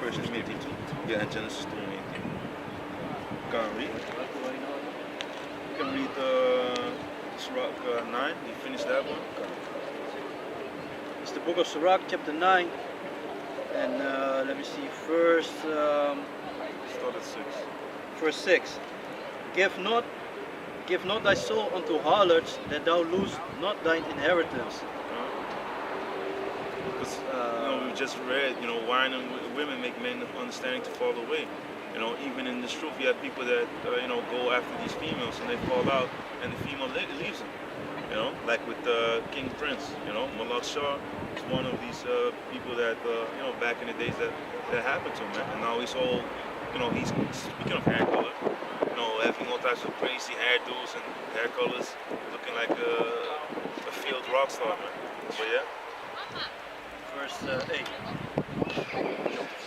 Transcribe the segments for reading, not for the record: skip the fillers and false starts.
verse 22. Yeah, and Genesis 2:18. Can I read? You can read Sirach 9. You finish that one? It's the book of Sirach, chapter 9. And let me see, verse Start at 6. verse 6. Give not thy soul unto harlots, that thou lose not thine inheritance. Because we just read, wine and women make men of understanding to fall away. Even in this truth, you have people that go after these females and they fall out, and the female leaves them. Like with King Prince. Malak Shah is one of these people that back in the days that happened to him, man. And now he's all, he's speaking of hair color. Having all types of crazy hairdos and hair colors, looking like a field rock star, man. So yeah. Verse 8.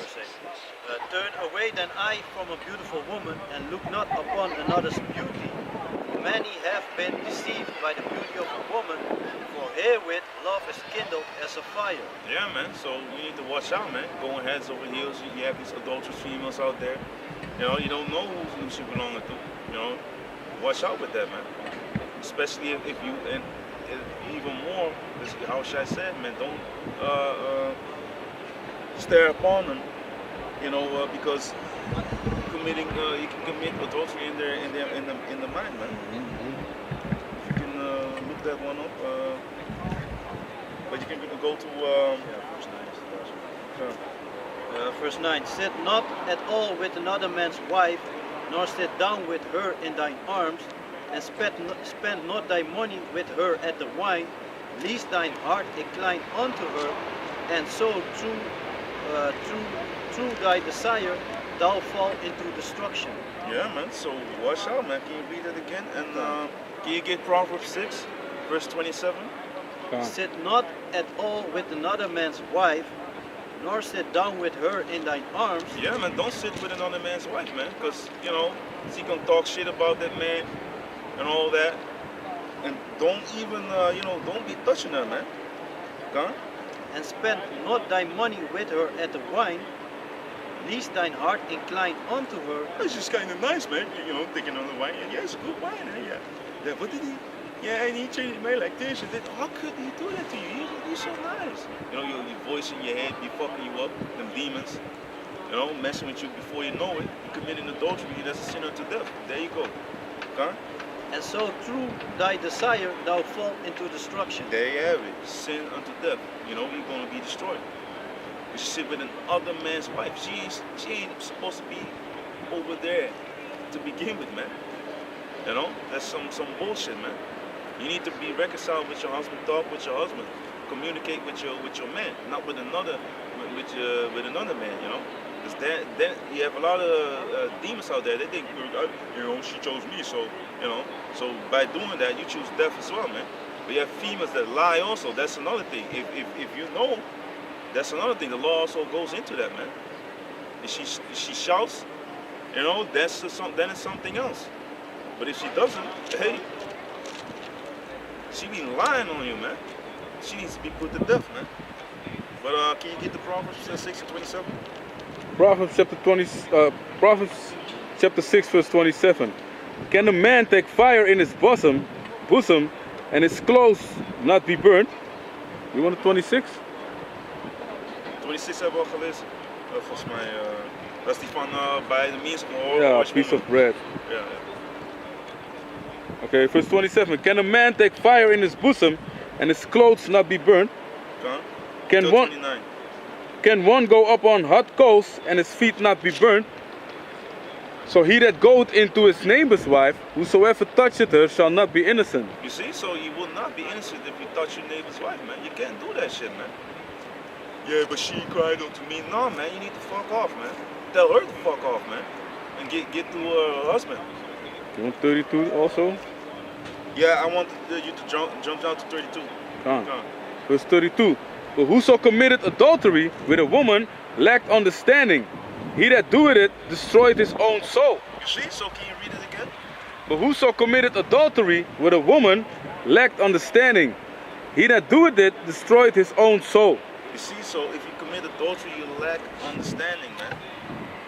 Verse 8. Turn away thine eye from a beautiful woman, and look not upon another's beauty. Many have been deceived by the beauty of a woman, for herewith love is kindled as a fire. Yeah, man. So we need to watch out, man. Going heads over heels. You have these adulterous females out there. You don't know who she belongs to. Watch out with that, man. Especially if you, and even more, how should I say it, man? Don't stare upon them. Because you can commit adultery in the mind, man. If you can look that one up, but you can go to verse 9. Verse 9. Sit not at all with another man's wife, nor sit down with her in thine arms, and spend not thy money with her at the wine, lest thine heart incline unto her, and so through thy desire thou fall into destruction. Yeah, man. So watch out, man. Can you read it again? And can you get Proverbs 6, verse 27? Sit not at all with another man's wife, nor sit down with her in thine arms. Yeah, man. Don't sit with another man's wife, man. Because, she gonna talk shit about that man and all that. And don't even, don't be touching her, man. Huh? And spend not thy money with her at the wine, lest thine heart incline unto her. It's just kind of nice, man. Thinking on the wine. Yeah, it's good wine, yeah. Yeah, what did he? Yeah, and he treated me like this. And then, how could he do that to you? He's so nice. Your voice in your head be fucking you up. Them demons, messing with you before you know it. You committing adultery. That's a sin unto death. There you go. Okay? And so through thy desire thou fall into destruction. There you have it. Sin unto death. You're going to be destroyed. You sit with another man's wife. She ain't supposed to be over there to begin with, man. That's some bullshit, man. You need to be reconciled with your husband. Talk with your husband. Communicate with your man, not with another man. Because then you have a lot of demons out there. They think, she chose me, so So by doing that, you choose death as well, man. But you have females that lie also. That's another thing. If you know, that's another thing. The law also goes into that, man. If she shouts, then it's something else. But if she doesn't, hey, she be lying on you, man. She needs to be put to death, man. But can you get the Proverbs 6 and 27? Proverbs chapter 6, verse 27. Can a man take fire in his bosom, and his clothes not be burnt? You want a 26? 26 hebben we al gelezen. Volgens mij, dat is die van bij de means of oil. Yeah, a piece of bread. Yeah. Okay, verse 27. Can a man take fire in his bosom, and his clothes not be burnt? Can one go up on hot coals, and his feet not be burnt? So he that goeth into his neighbor's wife, whosoever toucheth her, shall not be innocent. You see, so you will not be innocent if you touch your neighbor's wife, man. You can't do that shit, man. Yeah, but she cried unto me. No, man, you need to fuck off, man. Tell her to fuck off, man. And get to her husband. You want 32 also? Yeah, I want you to jump down to 32. Come on. Verse 32. But whoso committed adultery with a woman lacked understanding. He that doeth it destroyed his own soul. You see? So can you read it again? But whoso committed adultery with a woman lacked understanding. He that doeth it destroyed his own soul. You see? So if you commit adultery, you lack understanding, man.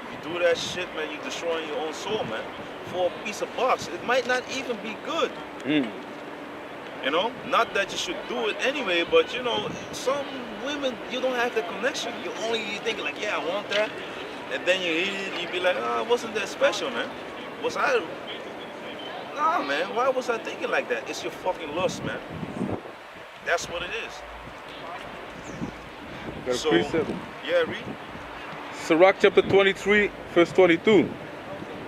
If you do that shit, man, you're destroying your own soul, man. For a piece of box, it might not even be good. You know, not that you should do it anyway, but you know, some women, you don't have the connection. You think like, yeah, I want that, and then you eat it, you be like, oh, it wasn't that special, man. Was I? Nah, man. Why was I thinking like that? It's your fucking lust, man. That's what it is. So, yeah, read. Sirach chapter 23, verse 22.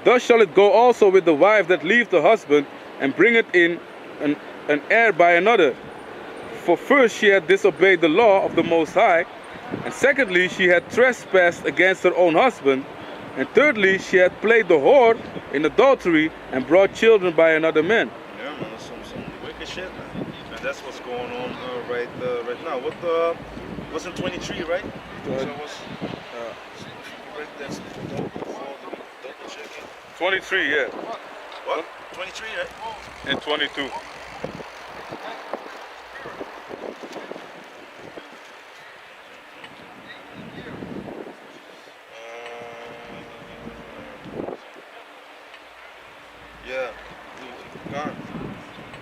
Thus shall it go also with the wife that leave the husband and bringeth in an heir by another. For first she had disobeyed the law of the Most High, and secondly she had trespassed against her own husband, and thirdly she had played the whore in adultery and brought children by another man. Yeah, man, that's some wicked shit, man. And that's what's going on right now. What's in 23, right? That's double checking. 23, yeah. What? 23, right? And 22. Yeah, God.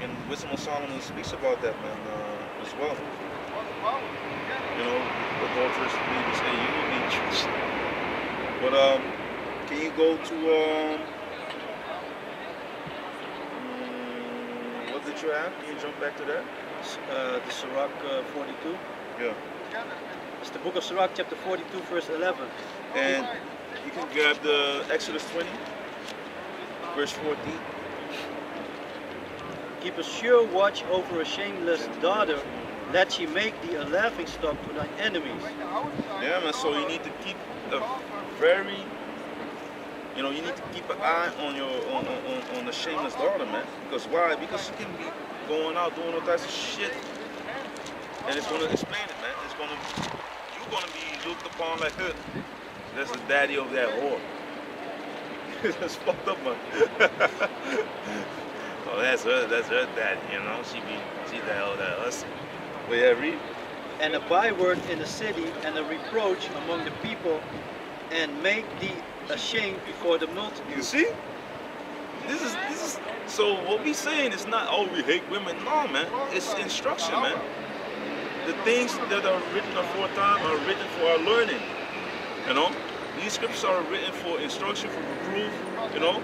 And Wisdom of Solomon speaks about that, man, as well. You know, adulterous believers say you will be church. But can you go to what did you have? Can you jump back to that? The Sirach 42. Yeah. It's the book of Sirach, chapter 42, verse 11. And you can grab the Exodus 20, verse 14. Keep a sure watch over a shameless daughter, that she make thee a laughing stock to thine enemies. Yeah, man. So you need to keep a very, you know, you need to keep an eye on your on the shameless daughter, man. Because why? Because she can be going out doing all types of shit, and it's gonna explain it, man. You're gonna be looked upon like her. That's the daddy of that whore. That's fucked up, man. Oh, that's her daddy, you know. She's the hell that us. But yeah, read. And a byword in the city, and a reproach among the people, and make thee ashamed before the multitude. You see? This is so what we saying is not, oh, we hate women. No, man. It's instruction, man. The things that are written aforetime are written for our learning. You know? These scriptures are written for instruction, for reproof, you know?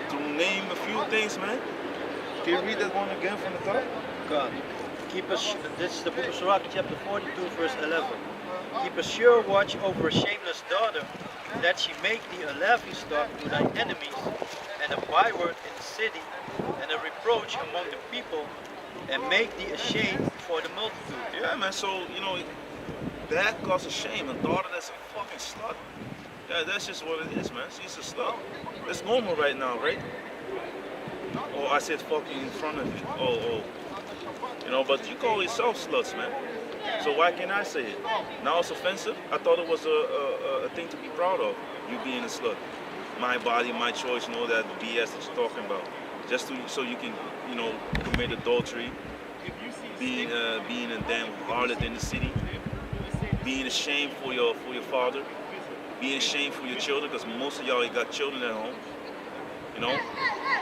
To name a few things, man. Can you read that one again from the top? God. This is the book of Sirach, chapter 42, verse 11. Keep a sure watch over a shameless daughter, that she make thee a laughing stock to thine enemies, and a byword in the city, and a reproach among the people, and make thee ashamed before the multitude. Yeah, man. So, you know, that causes shame. A daughter that's a fucking slut. Yeah, that's just what it is, man. She's a slut. That's normal right now, right? Oh, I said fucking in front of you. Oh. You know, but you call yourself sluts, man. So why can't I say it? Now it's offensive? I thought it was a thing to be proud of, you being a slut. My body, my choice, and all that BS that you're talking about. Just so you can, you know, commit adultery, being a damn harlot in the city, being ashamed for your father, being ashamed for your children, because most of y'all got children at home. You know,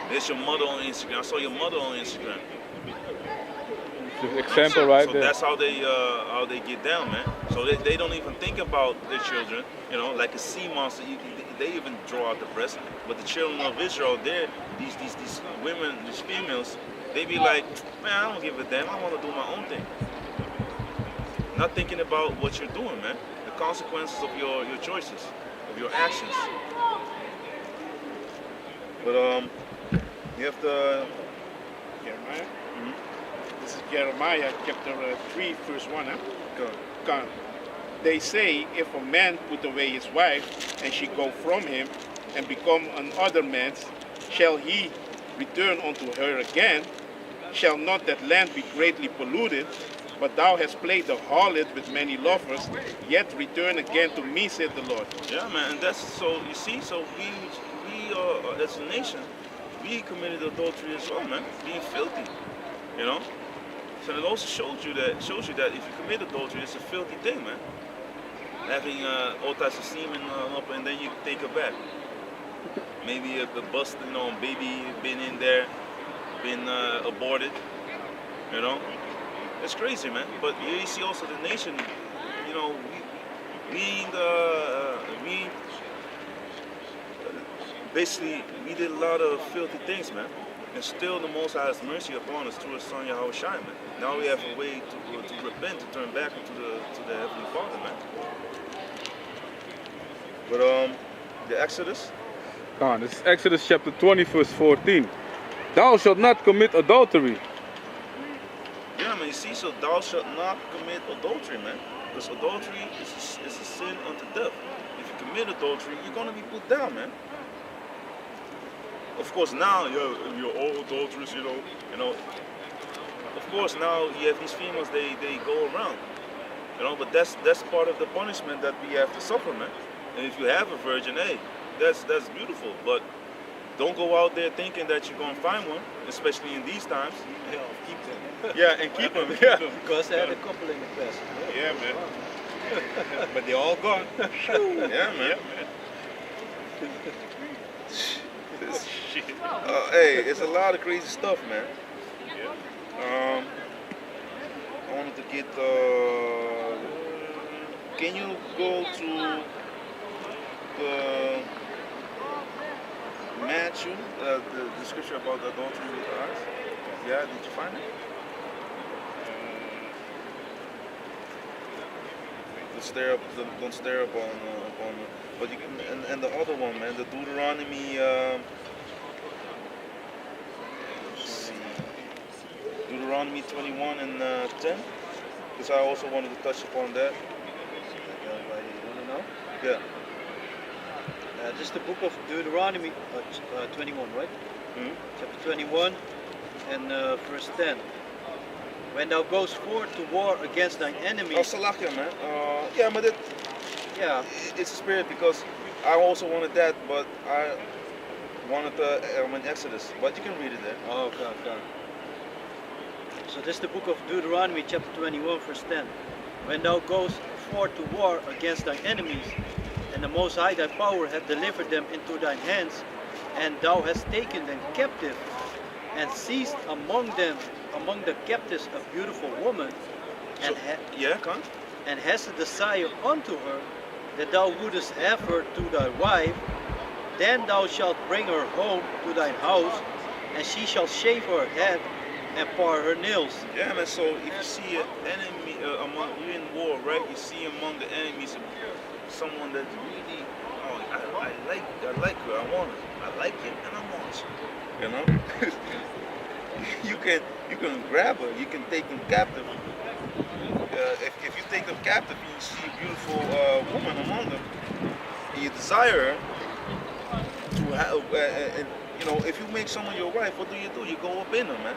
there's your mother on Instagram. I saw your mother on Instagram. The example right so there. That's how they get down, man. So they don't even think about their children, you know, like a sea monster. They even draw out the breast. But the children of Israel, these women, these females, they be like, man, I don't give a damn. I want to do my own thing. Not thinking about what you're doing, man. The consequences of your choices, of your actions. But you have to. Jeremiah. This is Jeremiah chapter 3, verse 1. Huh? They say, if a man put away his wife, and she go from him, and become another man's, shall he return unto her again? Shall not that land be greatly polluted? But thou hast played the harlot with many lovers, yet return again to me, said the Lord. Yeah, man, and that's so. You see, so we as a nation, we committed adultery as well, man, being filthy. You know. So it also shows you that if you commit adultery, it's a filthy thing, man. having all types of semen up, and then you take her back. Maybe a bust, baby been in there, been aborted. You know, it's crazy, man. But you see also the nation. We basically we did a lot of filthy things, man. And still the Most High has mercy upon us through His Son Yahweh Shai, man. Now we have a way to repent, to turn back into the Heavenly Father, man. But the Exodus. Come on, this is Exodus chapter 20, verse 14. Thou shalt not commit adultery. Yeah, man. You see, so thou shalt not commit adultery, man. Because adultery is a sin unto death. If you commit adultery, you're gonna be put down, man. Of course, now you're all adulterers, you know. Of course, now you have these females. They go around, But that's part of the punishment that we have to suffer, man. And if you have a virgin, hey, that's beautiful. But don't go out there thinking that you're gonna find one, especially in these times. Yeah, keep them. Yeah, and keep them. Yeah. Because I had a couple in the past. Yeah, man. But they're all gone. Yeah, man. Shit. Hey, it's a lot of crazy stuff, man. Yeah. I wanted to get. Can you go to the Matthew, the scripture about the adultery with the eyes? Yeah, did you find it? Don't stare up on. But you can, and the other one, man, the Deuteronomy. Let's see, Deuteronomy 21 and 10. Because I also wanted to touch upon that. Everybody want to know? Yeah. This is the book of Deuteronomy 21, right? Hmm? Chapter 21 and verse 10. When thou goest forth to war against thine enemies. Oh, Salakia, man. Yeah, but Yeah. it's a spirit because I also wanted that, but I wanted in Exodus. But you can read it there. Oh, okay. So this is the book of Deuteronomy, chapter 21, verse 10. When thou goest forth to war against thine enemies, and the Most High thy power hath delivered them into thine hands, and thou hast taken them captive, and seized among the captives a beautiful woman, and, and hast a desire unto her, that thou wouldest have her to thy wife, then thou shalt bring her home to thine house, and she shall shave her head and par her nails. Yeah, man. So if you see an enemy you're in war, right? You see among the enemies someone that's really, I like her, I want her, I like him, and I want you. You can grab her, you can take them captive. If you take them captive, and you see a beautiful woman among them, and you desire her to have, and if you make someone your wife, what do? You go up in her, man.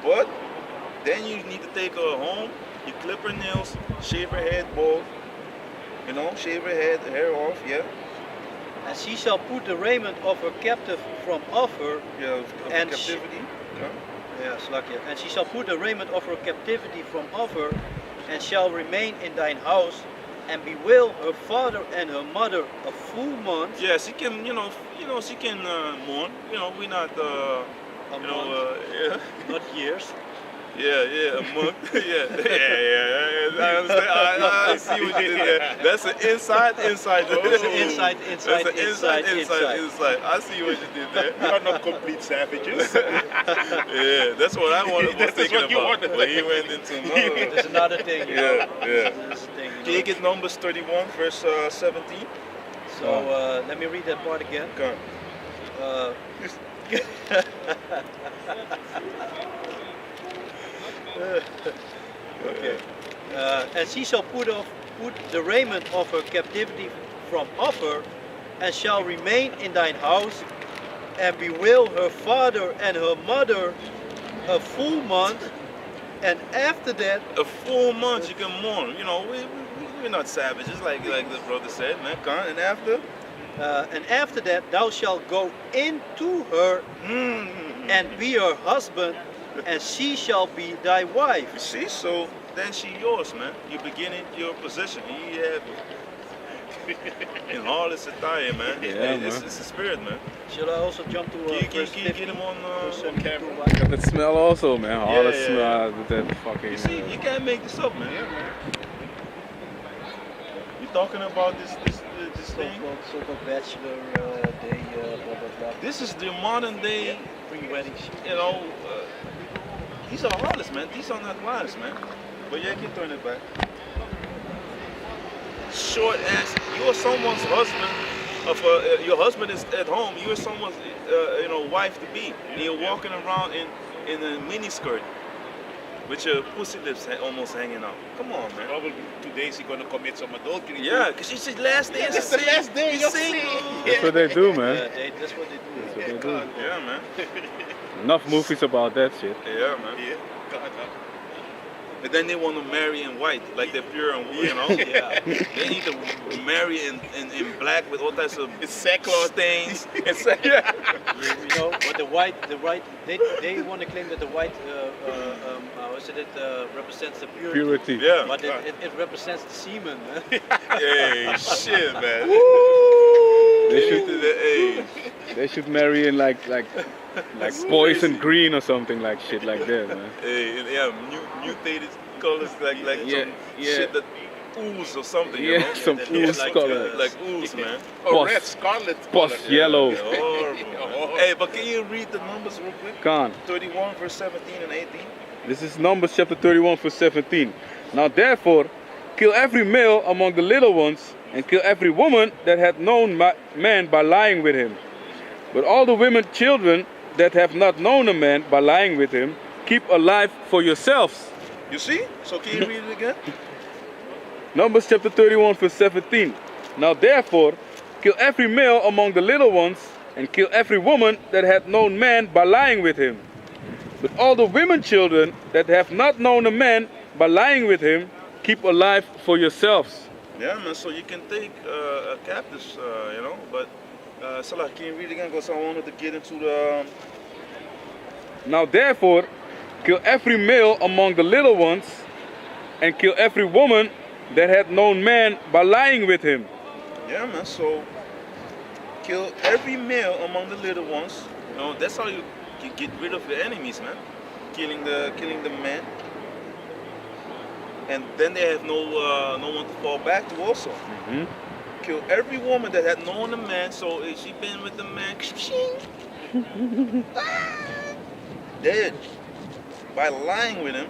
But then you need to take her home. You clip her nails, shave her head bald. Shave her hair off. Yeah. And she shall put the raiment of her captive from off her. Yeah, of and captivity. And she shall put the raiment of her captivity from off her, and shall remain in thine house, and bewail her father and her mother a full month. Yeah, she can, she can mourn. We're not, Not years. Yeah, a month. yeah. I understand. I see what you did there. That's an inside. That's an inside. I see what you did there. We are not complete savages. Yeah, that's what I was thinking about. But he went into another. There's another thing. Yeah. This thing, Can you get Numbers 31, verse 17? So let me read that part again. Go on. Okay. And she shall put the raiment of her captivity from off her, and shall remain in thine house, and bewail her father and her mother a full month, and after that a full month you can mourn. We're not savages like the brother said, man. Come on. and after that thou shalt go into her and be her husband, and she shall be thy wife. You see, so then she yours, man. You're beginning your possession. You have In harlot's attire, man. Yeah, It's man. a spirit, man. Shall I also jump to verse Can you 50? get him on Concerning camera? two wives? Got that smell also, man. All the Yeah, smell with that fucking. You see, you can't make this up, man. Yeah, man. You talking about this thing? So-called bachelor day, blah blah blah. This is the modern day, Pre-wedding shit. you know. These are harlots, man. These are not wives, man. But yeah, keep throwing it back. Short ass. You are someone's husband. Your husband is at home. You are someone's, wife to be. And you're walking around in a mini skirt with your pussy lips almost hanging out. Come on, man. Probably 2 days he's gonna commit some adultery. Yeah, because it's his last day. It's the last day. He's You're single. That's what they do, man. That's what they do. That's what they do. Yeah, man. Enough movies about that shit. Yeah, man. Yeah. God, But then they want to marry in white, like they're pure and you know. Yeah. They need to marry in black with all types of it's sackcloth. stains. Yeah. You know, but the white, they want to claim that the white, represents the purity. Purity. Yeah. But it represents the semen. Hey, shit, man. They Hey, should, hey. they should marry in like poison green or something like shit like that, man. Hey, yeah, mutated colors like Yeah, some yeah. shit that ooze or something, you Yeah, know? some that ooze looks like, color. Like ooze, man. Oh, Post- red, scarlet. Post color. yellow. Horrible, man. Hey, but can you read the numbers real quick? Khan. 31 verse 17 and 18. This is Numbers chapter 31 verse 17. Now therefore, kill every male among the little ones, and kill every woman that hath known man by lying with him. But all the women children that have not known a man by lying with him, keep alive for yourselves. You see? So can you read it again? Numbers chapter 31 verse 17. Now therefore, kill every male among the little ones, and kill every woman that hath known man by lying with him. But all the women children that have not known a man by lying with him, keep alive for yourselves. Yeah, man. So you can take captives, But Salah, can you read again? Because I wanted to get into the. Now therefore, kill every male among the little ones, and kill every woman that hath known man by lying with him. Yeah, man. So kill every male among the little ones. You know, that's how you get rid of your enemies, man. Killing the man. And then they have no one to fall back to also. Kill every woman that had known the man. So if she been with the man, dead by lying with him,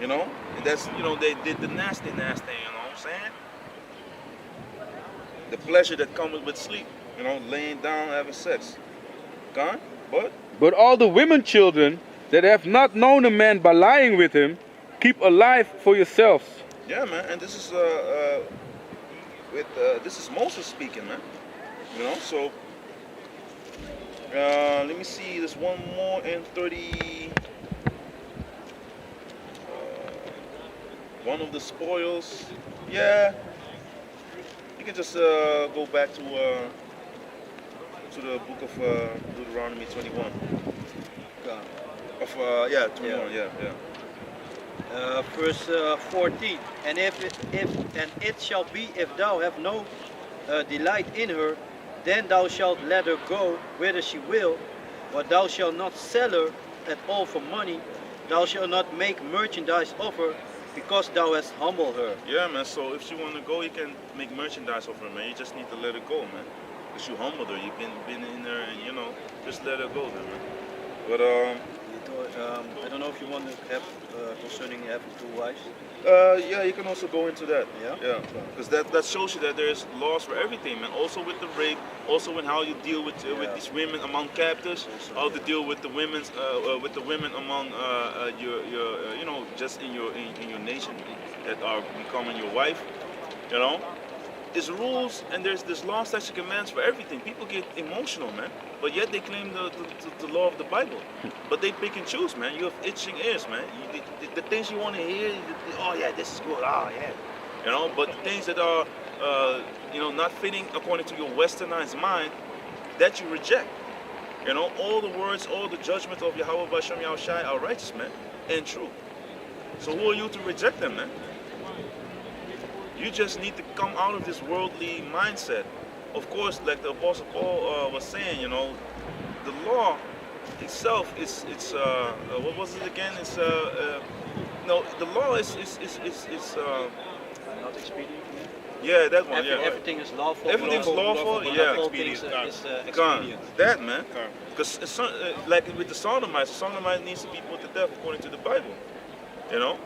you know. And that's they did the nasty, you know what I'm saying? The pleasure that comes with sleep, laying down having sex. Gone, But all the women children that have not known a man by lying with him, keep alive for yourselves. yeah, man. And this is this is Moses speaking, man. You know, so let me see. There's one more in 30. One of the spoils. Yeah, you can just go back to the book of Deuteronomy 21. Of 21. Yeah. Verse 14. And it shall be, if thou have no delight in her, then thou shalt let her go whither she will, but thou shalt not sell her at all for money. Thou shalt not make merchandise of her, because thou hast humbled her. Yeah, man. So if she want to go, you can make merchandise of her, man. You just need to let her go, man. Because you humbled her. You've been in there, and just let her go, then, man. But I don't know if you want to have concerning having two wives. yeah, you can also go into that. Yeah? Because that shows you that there's laws for everything, man. Also with the rape, also in how you deal with these women among captives, how to deal with the women among your just in your nation that are becoming your wife. You know, there's rules and there's law, statutes, and commands for everything. People get emotional, man, but yet they claim the law of the Bible. But they pick and choose, man. You have itching ears, man. The things you want to hear, oh yeah, this is good, oh yeah, But the things that are, not fitting according to your westernized mind, that you reject. All the words, all the judgments of Yahweh Bashem Yahushai are righteous, man, and true. So who are you to reject them, man? You just need to come out of this worldly mindset. Of course, like the Apostle Paul was saying, you know, the law itself it's what was it again? It's no, the law is Not expedient. yeah, that one, yeah. Everything is lawful. Everything's lawful, but yeah. not all Expedient, things is Gone. expedient. That man, Gone. because like with the sodomite needs to be put to death according to the Bible, you know.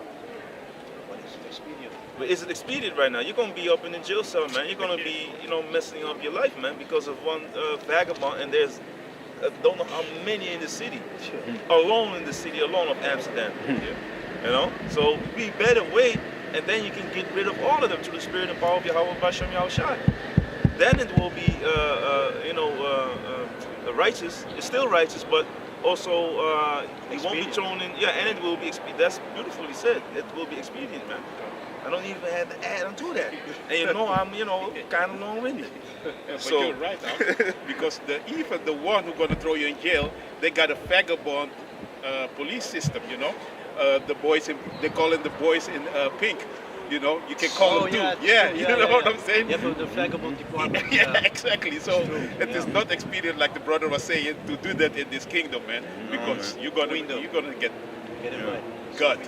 What is expedient? But is it expedient right now? You're gonna be up in the jail cell, man. You're gonna be, you know, messing up your life, man, because of one vagabond. And there's don't know how many in the city, alone in the city, alone of Amsterdam. You know, so we better wait, and then you can get rid of all of them through the Spirit and power of Yahweh Bashem Yahushai. Then it will be, you know, righteous. It's still righteous, but also it won't be thrown in. Yeah, and it will be expedient. That's beautifully said. It will be expedient, man. I don't even have to add on to that. And you know, I'm, you know, kind of long-winded. But So- you're right, huh? Because even the one who's going to throw you in jail, they got a vagabond police system, you know. The boys, they call it the boys in pink. You know, you can call them too. Yeah, you know what I'm saying? Yeah, from the vagabond department. Yeah, exactly. So it is Yeah. not expedient, like the brother was saying, to do that in this kingdom, man. Because man. you're gonna get Get it right. God.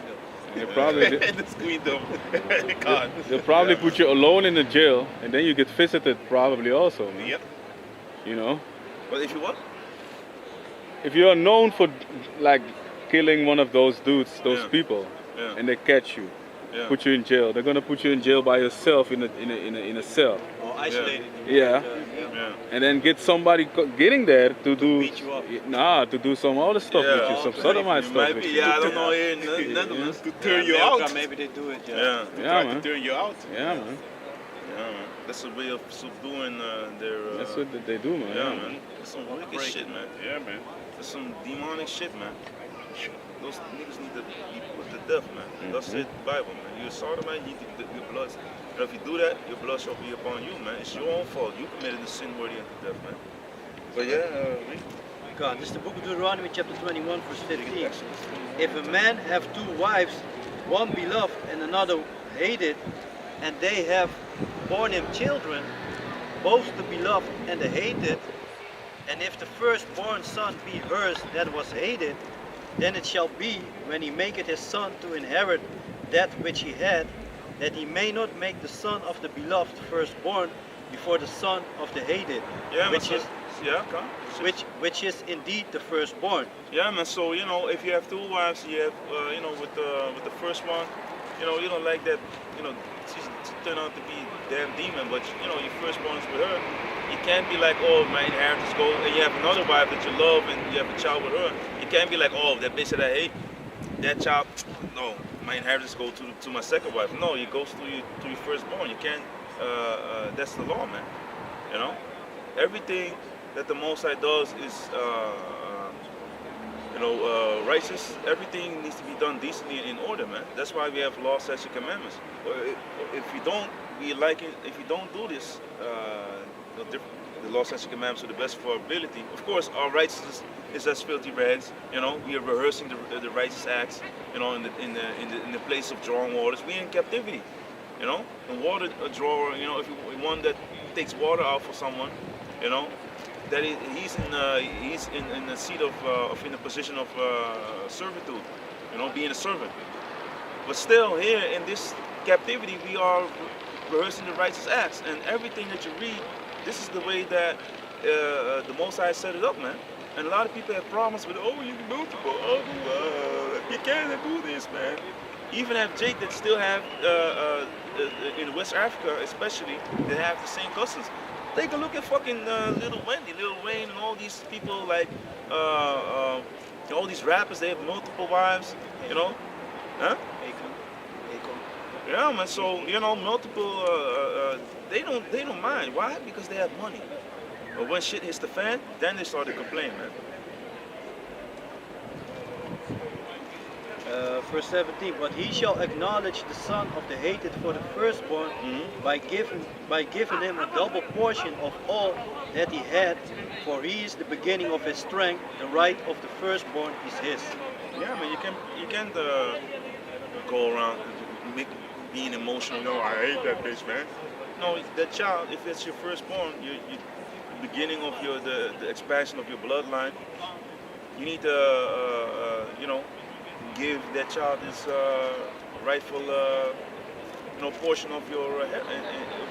They probably in this kingdom. God. they'll probably put you alone in the jail, and then you get visited probably also, man. Yep. You know, But if you what? if you are known for like killing one of those dudes, those Yeah. people, Yeah. and they catch you, Yeah. put you in jail, they're gonna put you in jail by yourself in a cell, Or isolated. Yeah. Yeah. and then get somebody getting there to do beat you up. to do some other stuff Yeah. with you, some Okay. sodomite You stuff might with be, you. yeah, I don't know here in the Netherlands. To turn you America, out. Maybe they do it. Yeah. Yeah, Try man. to turn you out. Yeah, man. Yeah, man. That's a way of subduing their. That's what they do, man. Yeah, man. That's some wicked shit, man. Yeah, man. That's some demonic shit, man. Those niggas need to be put to death, man. That's it, Bible, man. You're a sodomite, you need to, your blood. And if you do that, your blood shall be upon you, man. It's your own fault. You committed the sin worthy unto death, man. But yeah, God, this is the book of Deuteronomy, chapter 21, verse 15. If a man have two wives, one beloved and another hated, and they have borne him children, both the beloved and the hated, and if the firstborn son be hers that was hated, then it shall be, when he maketh his son to inherit that which he had, that he may not make the son of the beloved firstborn before the son of the hated, yeah, which man. is Yeah, come. which is indeed the firstborn. Yeah, man. So you know, if you have two wives, you have, you know, with the first one, you know, you don't like that, you know, she turned out to be damn demon, but you know, your firstborn is with her. You can't be like, oh, my inheritance goes, and you have another wife that you love, and you have a child with her. You can't be like, oh, that bitch that I hate, that child, no, my inheritance goes to my second wife. No, it goes to your firstborn. You can't. That's the law, man. You know, everything that the Most High does is, you know, righteous. Everything needs to be done decently and in order, man. That's why we have law, statutes, and commandments. If you don't, if you don't do this, the law, statutes, and commandments to the best of our ability. Of course, our righteousness is as filthy rags. You know, we are rehearsing the righteous acts. You know, in the place of drawing waters, we in captivity. You know, and water drawer. You know, if you one that takes water out for someone, you know, that he's in the seat of in the position of servitude. You know, being a servant. But still, here in this captivity, we are rehearsing the righteous acts, and everything that you read, this is the way that the Most High set it up, man. And a lot of people have problems with, oh, you multiple, you can't do this, man. Even have Jake that still have in West Africa, especially, they have the same customs. Take a look at fucking Lil Wayne, and all these people like all these rappers. They have multiple wives, you know, huh? Akon. Yeah, man. So you know, multiple. They don't mind. Why? Because they have money. But when shit hits the fan, then they start to complain, man. Verse 17, but he shall acknowledge the son of the hated for the firstborn by giving him a double portion of all that he had, for he is the beginning of his strength, the right of the firstborn is his. Yeah, man. You can't go around being emotional. No, I hate that bitch, man. No, that child, if it's your firstborn, you beginning of the expansion of your bloodline. You need to, give that child his rightful, portion of your of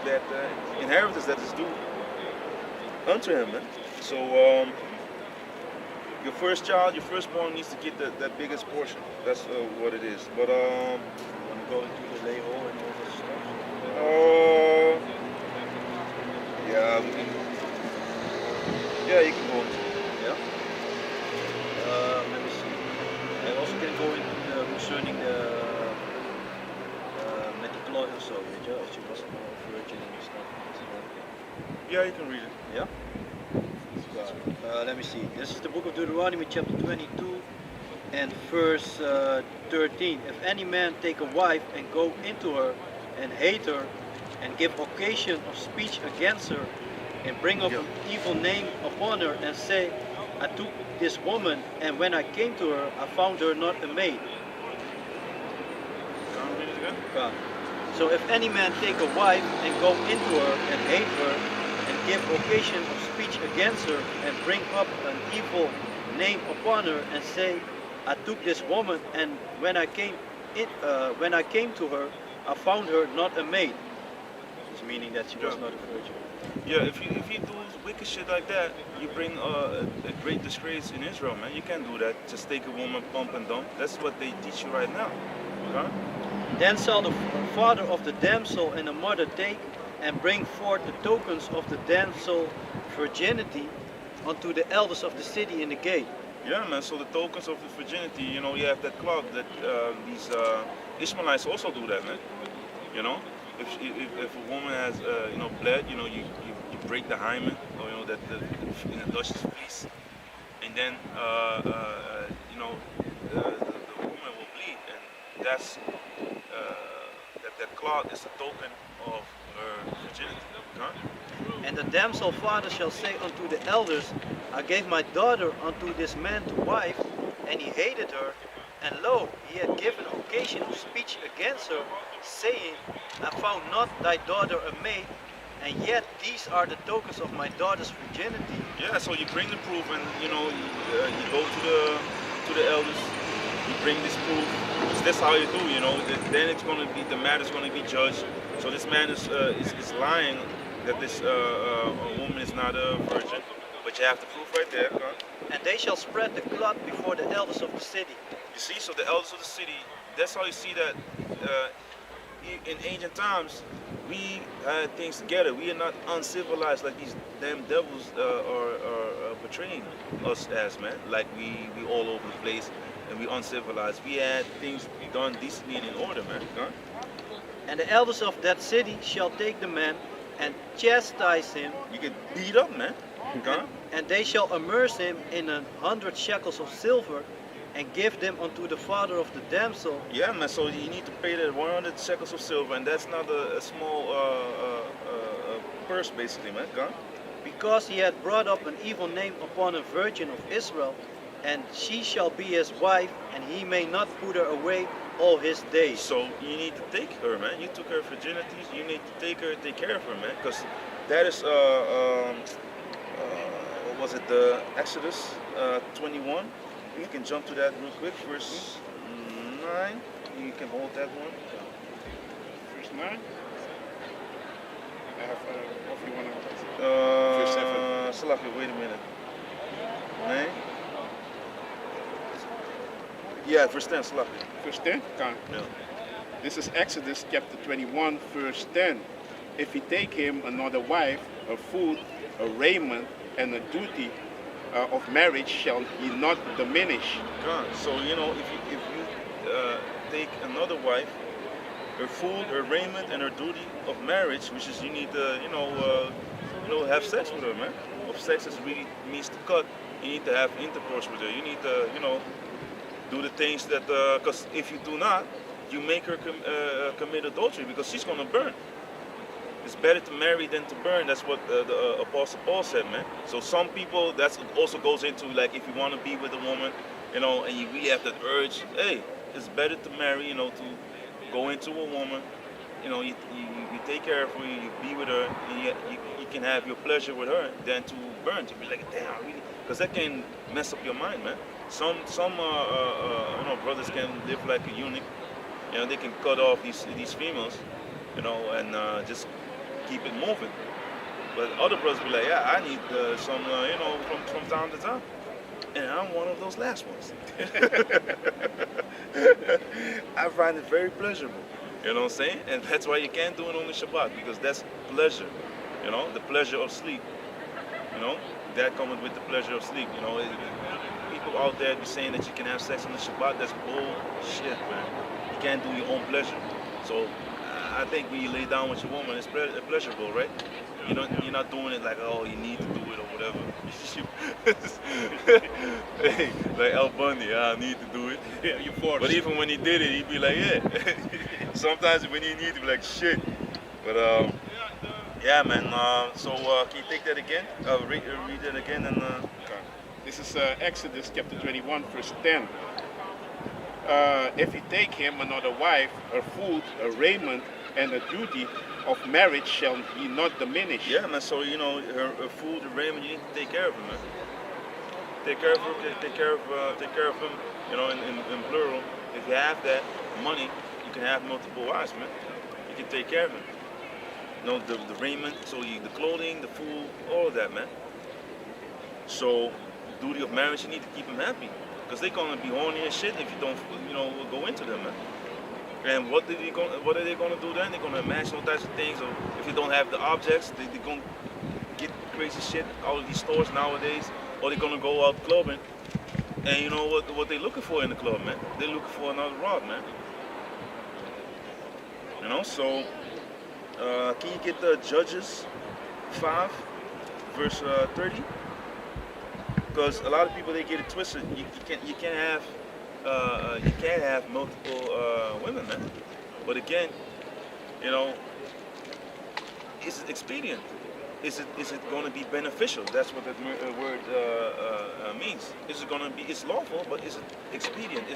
that inheritance that is due unto him, man. So your first child, your firstborn needs to get that biggest portion. That's what it is. But Want to go into the lay hole and all that stuff? yeah, yeah, you can go into it. Yeah. Let me see. I also can go into concerning the medical also. She was more virgin and stuff. Yeah, you can read it. Yeah. Let me see. This is the book of Deuteronomy, chapter 22, and verse 13. If any man take a wife and go into her and hate her, and give occasion of speech against her, and bring up an evil name upon her, and say, I took this woman, and when I came to her, I found her not a maid. Can I read it again? God. So if any man take a wife and go into her and hate her, and give occasion of speech against her, and bring up an evil name upon her, and say, I took this woman, and when I came to her, I found her not a maid. It's meaning that she was not a virgin. Yeah, if you do wicked shit like that, you bring a great disgrace in Israel, man. You can't do that. Just take a woman, pump and dump. That's what they teach you right now. Huh? Then shall the father of the damsel and the mother take and bring forth the tokens of the damsel virginity unto the elders of the city in the gate. Yeah, man. So the tokens of the virginity, you have that cloth that these Ishmaelites also do that, man. You know, if a woman has bled, you break the hymen, or that in the Dutch is fleece, and then the woman will bleed, and that's that cloth is a token of her virginity. Huh? And the damsel father shall say unto the elders, I gave my daughter unto this man to wife, and he hated her, and lo, he had given occasion of speech against her, saying, I found not thy daughter a maid, and yet these are the tokens of my daughter's virginity. Yeah, so you bring the proof, and you go to the elders. You bring this proof. So that's how you do. Then it's going to be, the matter's going to be judged. So this man is lying that this woman is not a virgin, but you have the proof right there. Huh? And they shall spread the cloth before the elders of the city. You see, so the elders of the city. That's how you see that. In ancient times, we had things together. We are not uncivilized like these damn devils are portraying us as, man. Like we all over the place and we uncivilized. We had things done decently and in order, man. Huh? And the elders of that city shall take the man and chastise him. You get beat up, man. Huh? And they shall immerse him in 100 shekels of silver, and give them unto the father of the damsel. Yeah, man. So you need to pay that 100 shekels of silver, and that's not a small purse, basically, man. Huh? Because he had brought up an evil name upon a virgin of Israel, and she shall be his wife, and he may not put her away all his days. So you need to take her, man. You took her virginity. You need to take her, take care of her, man, because that is what was it? The Exodus 21. You can jump to that real quick. Verse 9. You can hold that one. Verse 9. I have, if you want to. Verse 7. Salafi, wait a minute. 9. Yeah, verse 10, Salafi. Verse 10? Kan. Yeah. This is Exodus chapter 21, verse 10. If he take him another wife, a food, a raiment, and a duty of marriage shall he not diminish. God. So if you take another wife, her food, her raiment, and her duty of marriage, which is you need to have sex with her, man. Of sex is really means to cut. You need to have intercourse with her. You need to do the things that because if you do not, you make her commit adultery because she's gonna burn. It's better to marry than to burn. That's what the Apostle Paul said, man. So some people, that also goes into like if you want to be with a woman, and you really have that urge. Hey, it's better to marry, to go into a woman, you take care of her, you be with her, and you can have your pleasure with her, than to burn, to be like, damn, I really, because that can mess up your mind, man. Some brothers can live like a eunuch. They can cut off these females, and just keep it moving. But other brothers be like, yeah, I need some, from time to time. And I'm one of those last ones. I find it very pleasurable. You know what I'm saying? And that's why you can't do it on the Shabbat, because that's pleasure. The pleasure of sleep. That comes with the pleasure of sleep. People out there be saying that you can have sex on the Shabbat. That's bullshit, man. You can't do your own pleasure. So I think when you lay down with your woman, it's pleasurable, right? You're not doing it like, oh, you need to do it or whatever. Hey, like Al Bundy, I need to do it. Yeah, you forced. But even when he did it, he'd be like, yeah. Sometimes when he need to be like, shit. But yeah, man. So can you take that again? Read it again and. This is Exodus chapter 21, verse 10. If you take him another wife, her food, her raiment, and the duty of marriage shall he not diminish. Yeah, man. So her food, her raiment, you need to take care of him, man. Take care of her. Take care of him. In plural. If you have that money, you can have multiple wives, man. You can take care of him. The raiment, so the clothing, the food, all of that, man. So, duty of marriage, you need to keep him happy, because they're gonna be horny as shit if you don't, go into them, man. And what are they gonna do then? They're gonna imagine all types of things. Or if you don't have the objects, they're gonna get crazy shit out of these stores nowadays. Or they're gonna go out clubbing. And you know what they're looking for in the club, man? They're looking for another rod, man. So can you get the Judges 5, verse 30? Because a lot of people, they get it twisted. You can't have multiple women, man. But again, is it expedient? Is it going to be beneficial? That's what the word means. Is it going to be? It's lawful, but is it expedient?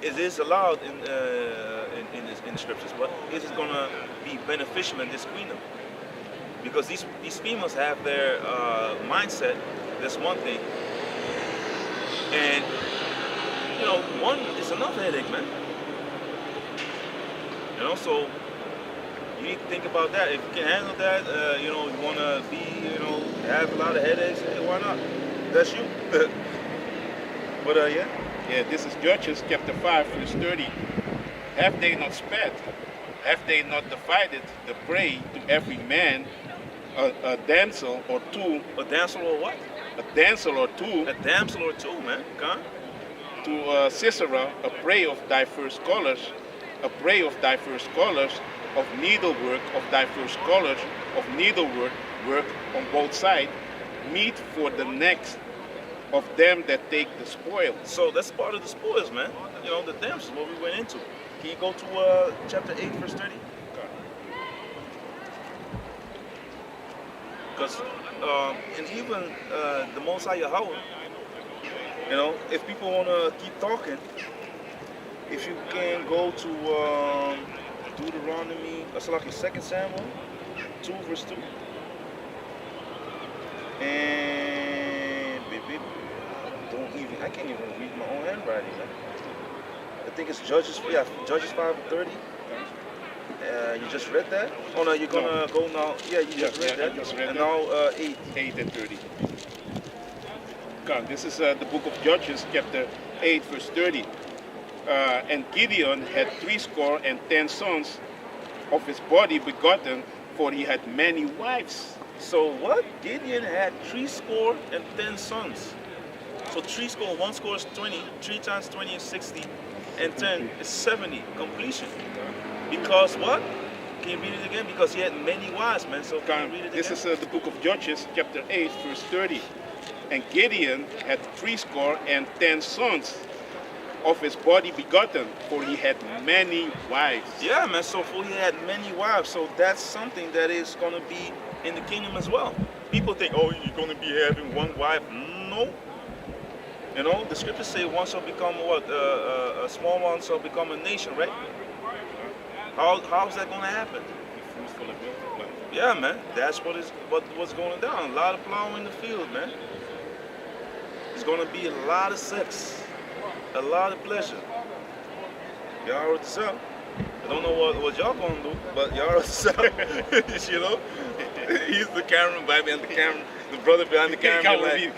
It is allowed in the scriptures, but is it going to be beneficial in this kingdom? Because these females have their mindset. That's one thing, and one is enough headache, man. So you need to think about that. If you can handle that, you want to be, have a lot of headaches, why not? That's you. But yeah. Yeah, this is Judges chapter 5, verse 30. Have they not sped? Have they not divided the prey to every man, a damsel or two? A damsel or what? A damsel or two. A damsel or two, man. Come. To Sisera, a prey of diverse colors, a prey of diverse colors, of needlework of diverse colors, of needlework work on both sides, meat for the necks of them that take the spoil. So that's part of the spoils, man. The damsel, what we went into. Can you go to chapter 8, verse 30? Because, and even the Most High Yahweh, if people want to keep talking, if you can go to Deuteronomy, that's like 2 Samuel 2, verse 2. And I can't even read my own handwriting, man. I think it's Judges 5:30. You just read that? Oh no, you're gonna go now. Yeah, you just read that. And now 8 and 30. This is the book of Judges, chapter 8, verse 30. And Gideon had 70 sons of his body begotten, for he had many wives. So what? Gideon had 70 sons. So 70, 1 score is 20, 3 times 20 is 60, and 10 is 70, completion. Because what? Can you read it again? Because he had many wives, man. So can you read it again? This is the book of Judges, chapter 8, verse 30. And Gideon had 70 sons of his body begotten, for he had many wives. Yeah, man. So for he had many wives. So that's something that is going to be in the kingdom as well. People think, oh, you're going to be having one wife. No. The scriptures say one shall become what? A small one shall become a nation, right? How's that gonna happen? Be fruitful and multiply. Yeah, man. That's what's going down. A lot of plowing in the field, man. It's gonna be a lot of sex, a lot of pleasure. Y'all heard the sound. I don't know what y'all gonna do, but y'all heard the sound. You know, he's the camera behind the camera, the brother behind the camera. Like,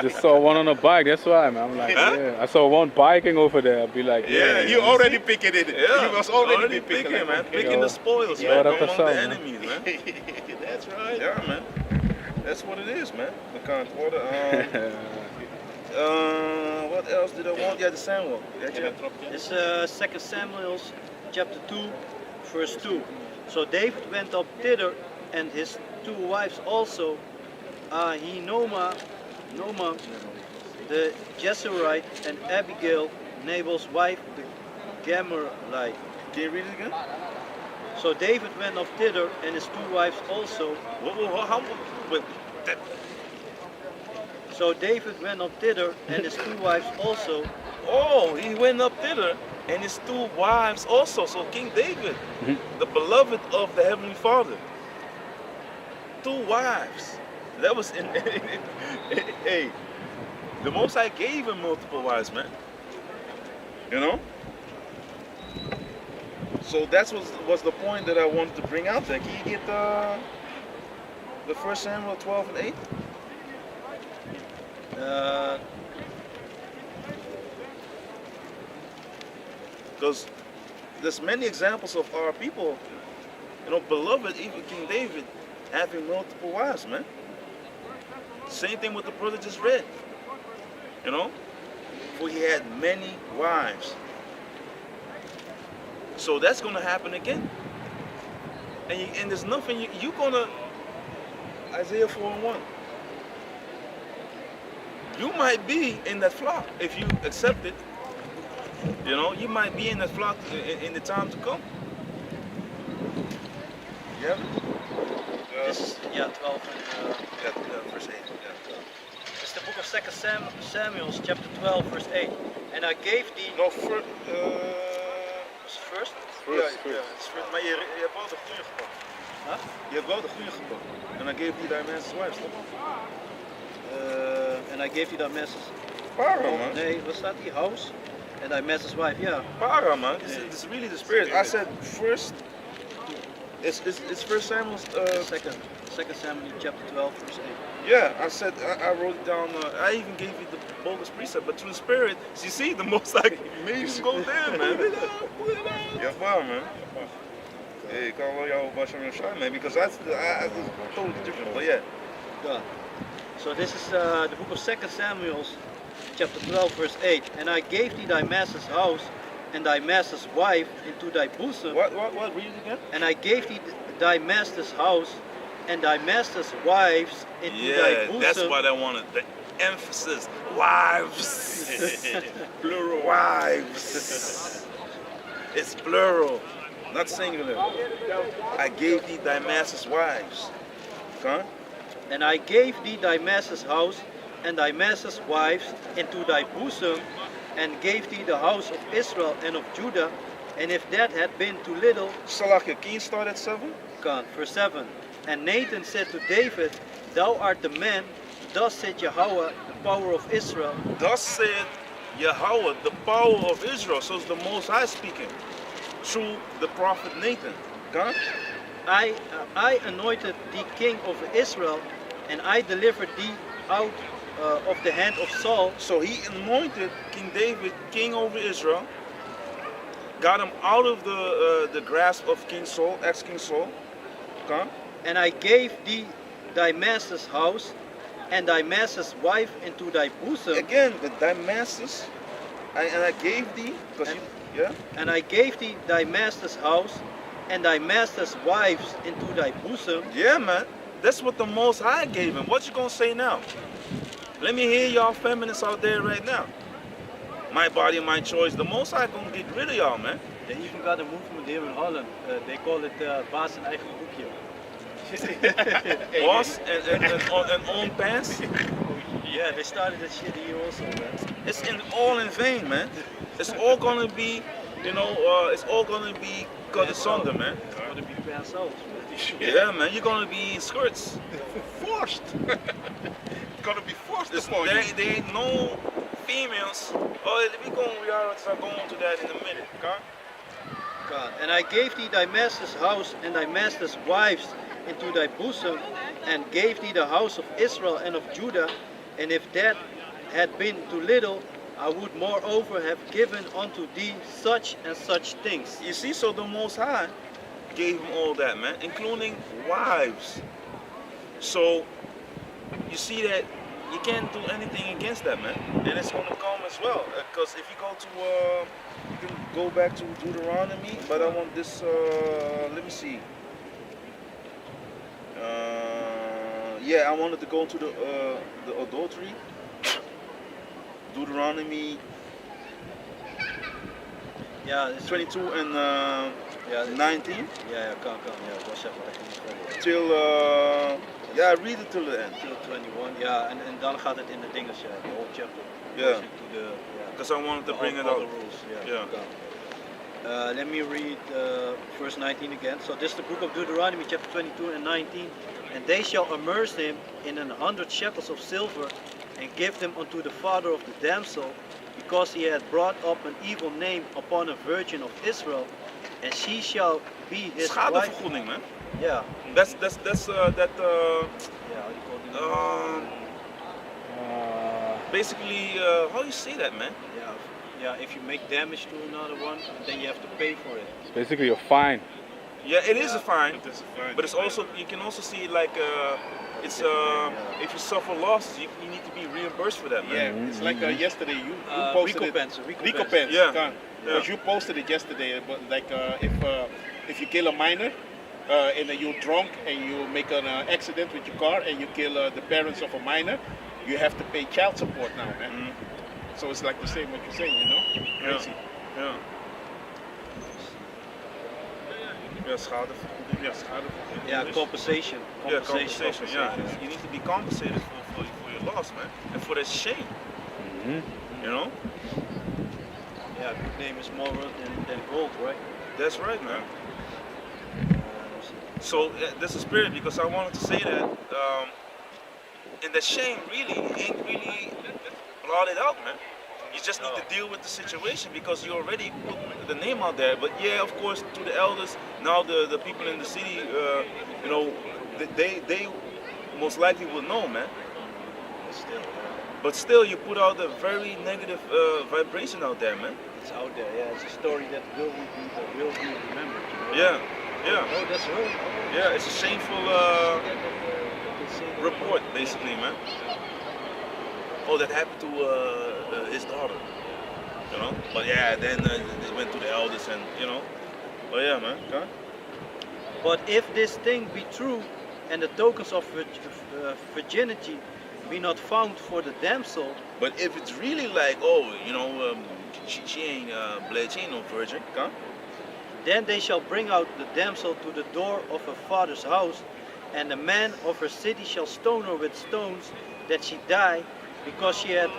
Just saw one on a bike, that's why, man. I'm like, Huh? yeah. I saw one biking over there. I'll be like, Yeah, You already picking it. yeah, You was already picking, picking man. it. Picking Yo. the spoils, Yo, man, that's among the the sound, man. enemies, man. That's right. Yeah, man. That's what it is, man. The kind of water. What else did I want? Yeah, the sandwich. Yeah, Can I drop it? It's 2 Samuel chapter 2, verse 2. So David went up thither, and his 2 wives also, Ahinoam, the Jezreelite, and Abigail, Nabal's wife, the Gamerlite. Can you read it again? So David went up thither, and his 2 wives also. Wait, that, So David went up thither, and his 2 wives also. oh, he went up thither, and his 2 wives also. So King David, the beloved of the Heavenly Father, 2 wives. That was in. Hey, the Most High gave him multiple wives, man. You know. So that was the point that I wanted to bring out there. Can you get the 1 Samuel 12 and 8? Because there's many examples of our people, you know, beloved, even King David, having multiple wives, man. Same thing with the brother just read, you know, for he had many wives. So that's going to happen again. And there's nothing, you're going to, Isaiah 4 and 1. You might be in that flock if you accept it. You know, you might be in that flock in the time to come. Yeah. This is 12 and Verse 8. it's the book of 2 Samuel chapter 12 verse 8. And I gave thee. No, Was it first? ja, het is first. Maar je hebt wel de goede gepakt. Huh? Je hebt wel de goede gepakt. And I gave thee thy man's wives, toch? And I gave thee thy master's. Para, man. Nee, wat staat die? House and thy master's wife. Yeah. Para, man. This is really the spirit. I said first. It's 1 Samuel. Second Samuel chapter 12 verse 8. Yeah, I said I wrote it down. I even gave you the bogus precept, but through the spirit, you see, the most like made you go there, man. Yeah, wow, man. Hey, ik kan wel jouw Bashan and Shine, man, because I totally different. But yeah. God. So this is the book of 2 Samuel chapter 12 verse 8. And I gave thee thy master's house and thy master's wife into thy bosom. What? Read it again. And I gave thee thy master's house and thy master's wives into thy bosom. Yeah, that's what I wanted. The emphasis. Wives. Plural. Wives. It's plural, not singular. I gave thee thy master's wives. Huh? And I gave thee thy master's house and thy master's wives into thy bosom, and gave thee the house of Israel and of Judah. And if that had been too little, Salakia, can you start at 7? God, verse 7. And Nathan said to David, Thou art the man, thus said Yahweh, the power of Israel. Thus said Yahweh, the power of Israel. So it's the Most High speaking through the prophet Nathan. God? I anointed thee king over Israel, and I delivered thee out of the hand of Saul. So he anointed King David king over Israel, got him out of the grasp of King Saul, ex-King Saul. God? And I gave thee thy master's house and thy master's wife into thy bosom. Again, thy masters, and I gave thee, because yeah? And I gave thee thy master's house and thy master's wives into thy bosom. Yeah, man. That's what the Most High gave him. What you gonna say now? Let me hear y'all feminists out there right now. My body, my choice. The Most High gonna get rid of y'all, man. They even got a movement here in Holland. They call it baas en eigen boekje. Boss and own pants. Yeah, they started that shit here also, man. It's all in vain, man. It's all gonna be, it's all gonna be cut asunder, man. It's gonna be pants out, man. Yeah, man. You're gonna be in skirts. Forced. It's gonna be forced upon There you. ain't no females. Oh, we are going to that in a minute, okay? God. And I gave thee thy master's house and thy master's wives into thy bosom, and gave thee the house of Israel and of Judah, and if that had been too little, I would moreover have given unto thee such and such things. You see, so the Most High gave him all that, man, including wives. So you see that you can't do anything against that, man, and it's gonna come as well. Because if you go to, you can go back to Deuteronomy, but I want this. Let me see. Yeah, I wanted to go to the adultery. Deuteronomy Yeah, it's 22 and yeah, 19 yeah, come, yeah, was even echt till yeah, read it till the end. till 21, ja, en dan gaat het in de dinges, ja, the whole chapter. Yeah. Goes into the, yeah, Because I wanted to the bring it all out. the rules, yeah. Yeah. Come. Let me read verse 19 again. So this is the book of Deuteronomy, chapter 22 and 19. And they shall immerse him in 100 shekels of silver, and give them unto the father of the damsel, because he had brought up an evil name upon a virgin of Israel, and she shall be his wife. Schadevergoeding, man. Yeah. That's that. Yeah, how do you call it? Basically, how you say that, man? Yeah, yeah. If you make damage to another one, then you have to pay for it. It's basically a fine. Yeah, it is a fine, That's fine. but it's also you can also see it like it's if you suffer losses, you need to be reimbursed for that, man. Yeah, it's like yesterday you posted Recompense. it. Recompense. Yeah. Kan. Yeah. Because you posted it yesterday, but like if you kill a minor and you're drunk and you make an accident with your car and you kill the parents of a minor, you have to pay child support now, man. Mhm. So it's like the same what you're saying, you know? Crazy. Yeah. Yeah, schadevergoeding. Yeah, schadevergoeding. Yeah, compensation. Yeah, compensation. Yeah, compensation. you need to be compensated for your loss, man, and for that shame. You know. Yeah, good name is more than gold, right? That's right, man. So there's a spirit because I wanted to say that, and the shame really ain't really blotted out, man. You just need to deal with the situation because you already put the name out there. But yeah, of course, to the elders, now the people in the city, you know, they most likely will know, man. Still, But still, you put out a very negative vibration out there, man. it's out there. Yeah, it's a story that will be remembered. You know? Yeah, yeah, Oh, that's her. yeah. It's a shameful report, basically, man. Oh, that happened to his daughter, you know. But yeah, then they went to the elders, and you know. But yeah, man. Okay. But if this thing be true, and the tokens of virginity be not found for the damsel, But if it's really like, oh, you know, she ain't bled, she ain't no virgin, okay? then they shall bring out the damsel to the door of her father's house, and the man of her city shall stone her with stones, that she die, because she had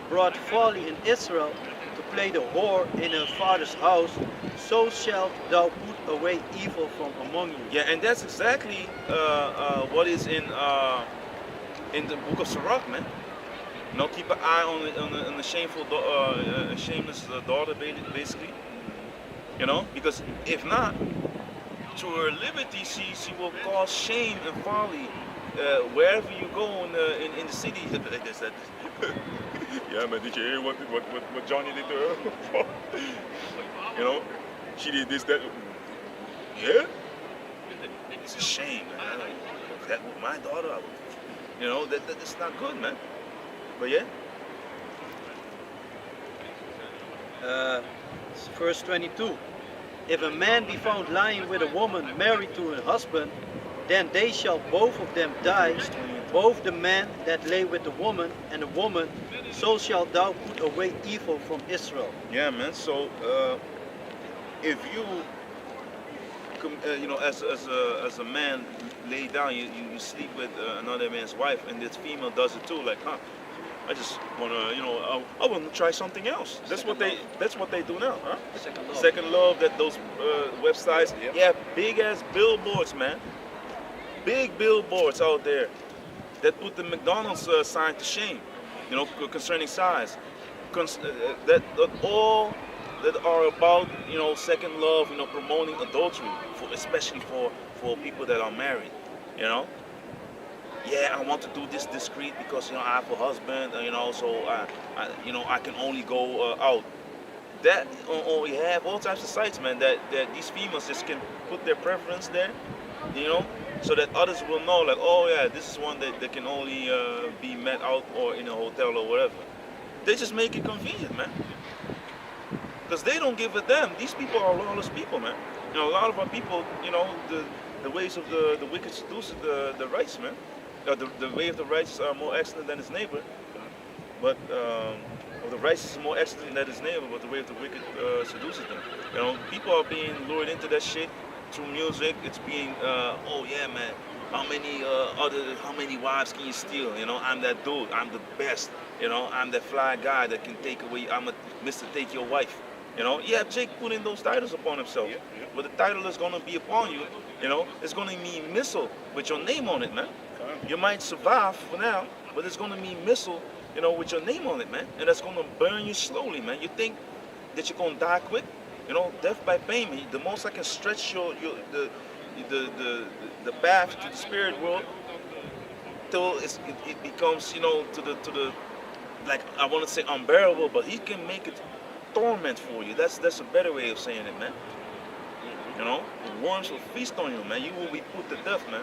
brought folly in Israel to play the whore in her father's house. So shalt thou put away evil from among you. Yeah, and that's exactly what is in the book of Sirach, man. You know, keep an eye on the shameful, shameless daughter, basically. You know, because if not, to her liberty, she will cause shame and folly wherever you go in the city. Yeah, man, did you hear what Johnny did to her? You know, she did this, that. Yeah, it's a shame, man. If that was my daughter, I would, you know, that's not good, man. But yeah. Verse 22. If a man be found lying with a woman married to her husband, then they shall both of them die, both the man that lay with the woman and the woman. So shalt thou put away evil from Israel. Yeah, man. So if you you know, as a man, lay down, you sleep with another man's wife, and this female does it too. Like, huh? I just wanna, you know, I wanna try something else. That's what they do now, huh? Second love. Second Love, that those websites, Yep. yeah, big ass billboards, man. Big billboards out there that put the McDonald's sign to shame, you know, concerning size. That all that are about, you know, second love, you know, promoting adultery, especially for people that are married, you know. Yeah, I want to do this discreet because, you know, I have a husband, you know, so you know, I can only go out. That we have all types of sites, man, that these females just can put their preference there, you know, so that others will know, like, oh yeah, this is one that can only be met out or in a hotel or whatever. They just make it convenient, man, because they don't give a damn. These people are lawless people, man. You know, a lot of our people, you know, the ways of the wicked seduce the righteous, man. The way of the righteous are more excellent than his neighbor, but the righteous is more excellent than his neighbor, but the way of the wicked seduces them. You know, people are being lured into that shit through music. It's being, oh yeah, man, how many wives can you steal? You know, I'm that dude. I'm the best. You know, I'm that fly guy that can take away. I'm a Mr. Take Your Wife. You know, yeah, Jake putting those titles upon himself, Yeah, yeah. but the title is gonna be upon you. You know, it's gonna mean missile with your name on it, man. You might survive for now, but it's gonna mean missile, you know, with your name on it, man, and that's gonna burn you slowly, man. You think that you're gonna die quick? You know, death by payment. The most I can stretch the path to the spirit world till it becomes, you know, to the like, I want to say unbearable, but he can make it torment for you. That's a better way of saying it, man. You know, the worms will feast on you, man. You will be put to death, man.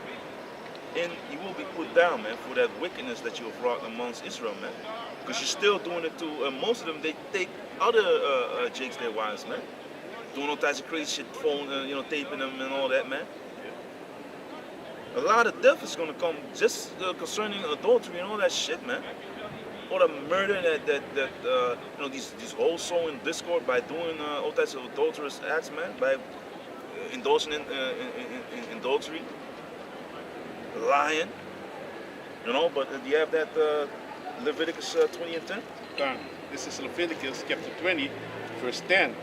And you will be put down, man, for that wickedness that you have wrought amongst Israel, man. Because you're still doing it to most of them. They take other Jakes, their wives, man, doing all types of crazy shit, phone, you know, taping them and all that, man. A lot of death is gonna come just concerning adultery and all that shit, man. All the murder that you know, these whole soul in discord by doing all types of adulterous acts, man, by indulging in adultery, lying, you know. But do you have that Leviticus 20 and 10? This is Leviticus chapter 20, verse 10.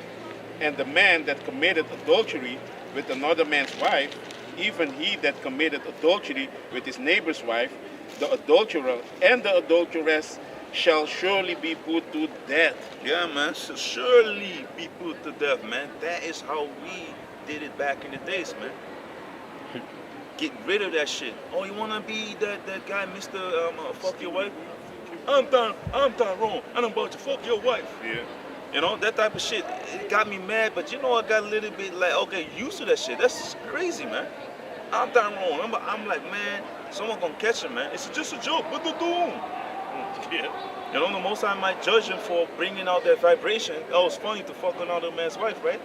And the man that committed adultery with another man's wife, even he that committed adultery with his neighbor's wife, the adulterer and the adulteress shall surely be put to death. Yeah, man, shall surely be put to death, man. That is how we did it back in the days, man. Get rid of that shit. Oh, you wanna be that guy, Mr. Fuck your wife? I'm Tyrone, and I'm about to fuck your wife. Yeah. You know, that type of shit. It got me mad, but you know, I got a little bit like, okay, used to that shit. That's crazy, man. I'm Tyrone. I'm like, man, someone gonna catch him, man. It's just a joke, but the doom. Yeah. You know, the most I might judge him for bringing out that vibration. Oh, it's funny to fuck another man's wife, right?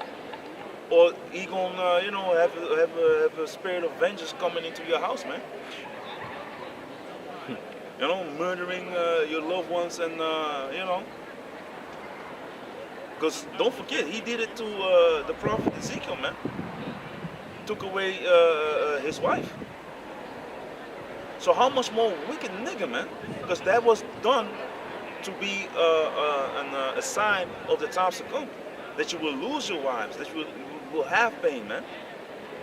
Or he gonna, you know, have a spirit of vengeance coming into your house, man. You know, murdering your loved ones, and you know, because don't forget, he did it to the prophet Ezekiel, man. Took away his wife. So how much more wicked nigga, man? Because that was done to be a sign of the times to come, that you will lose your wives, that you will have pain, man.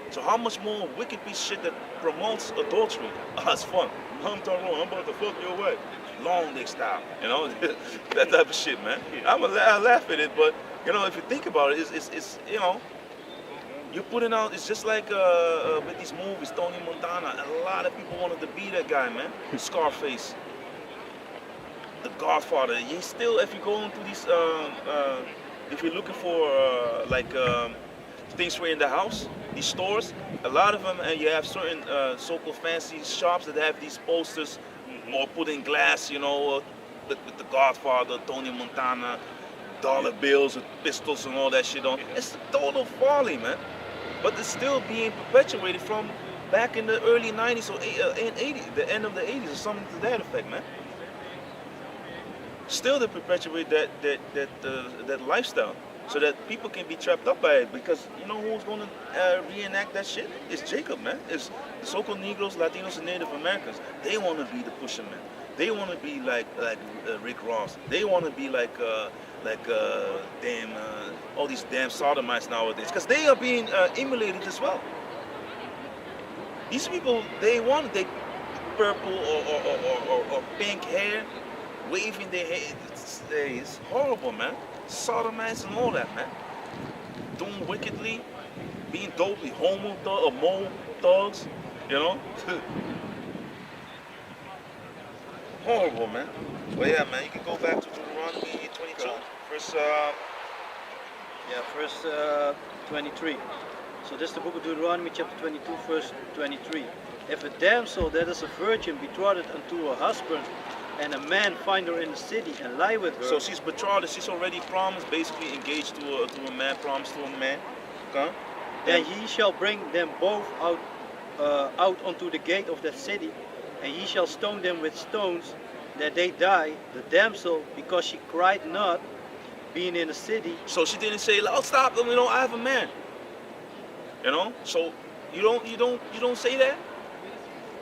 So how much more wicked piece of shit that promotes adultery? Oh, it's fun. I'm Tyrone, I'm about to fuck your wife. Long dick style, you know, that type of shit, man. I laugh at it, but you know, if you think about it, it's you know, you're putting out. It's just like with these movies, Tony Montana. A lot of people wanted to be that guy, man. Scarface, The Godfather. You still, if you go into these, if you're looking for like things for in the house, these stores, a lot of them, and you have certain so-called fancy shops that have these posters or put in glass, you know, with The Godfather, Tony Montana, dollar bills with pistols and all that shit on. It's total folly, man. But it's still being perpetuated from back in the early 90s or in 80s, the end of the 80s or something to that effect, man. Still to perpetuate that lifestyle. so that people can be trapped up by it. Because you know who's going to reenact that shit? It's Jacob, man. It's the so-called Negroes, Latinos, and Native Americans. They want to be the pusher, man. They want to be like Rick Ross. They want to be like all these damn sodomites nowadays, because they are being emulated as well. These people, they purple or pink hair, waving their hair. It's horrible, man. Sodomites and all that, man. Doing wickedly, being dopey, homo thugs, you know. Horrible, man. But yeah, man, you can go back to Deuteronomy 22, verse 23. So this is the book of Deuteronomy, chapter 22, verse 23. If a damsel that is a virgin betrothed unto her husband, and a man find her in the city and lie with her. So she's betrothed, she's already promised, basically engaged to a man, promised to a man. Okay? Then he shall bring them both out unto the gate of that city, and he shall stone them with stones, that they die, the damsel, because she cried not, being in the city. So she didn't say, "Oh, stop! You know, I have a man." You know, so you don't say that.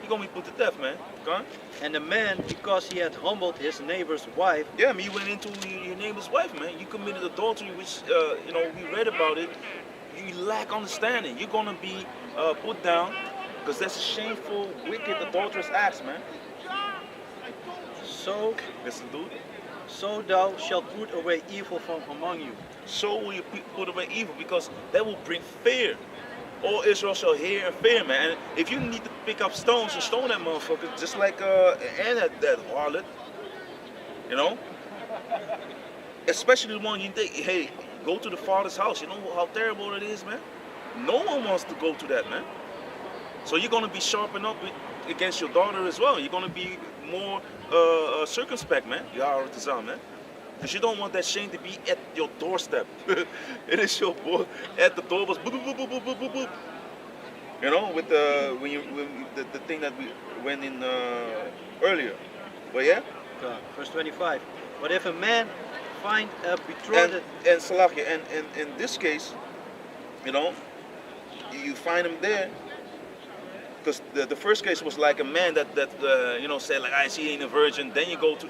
You're gonna be put to death, man. Okay? And the man, because he had humbled his neighbor's wife. Yeah, I mean, you went into your neighbor's wife, man. You committed adultery, which you know, we read about it. You lack understanding. You're gonna be put down, because that's a shameful, wicked, adulterous acts, man. So, listen, dude. So thou shalt put away evil from among you. So will you put away evil, because that will bring fear. All Israel shall hear and fear, man. And if you need to pick up stones and stone that motherfucker, just like Anna, that harlot, you know? Especially the one you think, hey, go to the father's house. You know how terrible it is, man? No one wants to go to that, man. So you're going to be sharpened up against your daughter as well. You're going to be more circumspect, man. Man. Because you don't want that shame to be at your doorstep. It is your boy at the door was boop, boop, boop, boop, boop, boop, boop. You know, with the the thing that we went in earlier. But yeah. Verse 25. But if a man find a betrothed and Salakia, and in this case, you know, you find him there. Because the first case was like a man that you know, said like, she ain't a virgin. Then you go to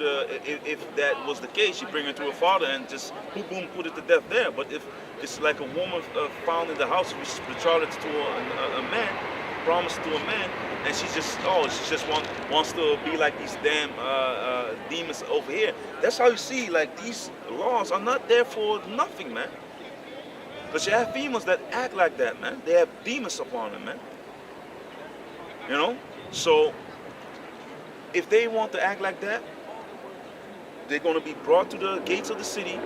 if that was the case, you bring her to her father and just boom, boom, put it to death there. But if it's like a woman found in the house, which is betrothed to a man, promised to a man, and she just wants to be like these damn demons over here. That's how you see, like, these laws are not there for nothing, man. Because you have females that act like that, man. They have demons upon them, man. You know, so if they want to act like that, they're going to be brought to the gates of the city,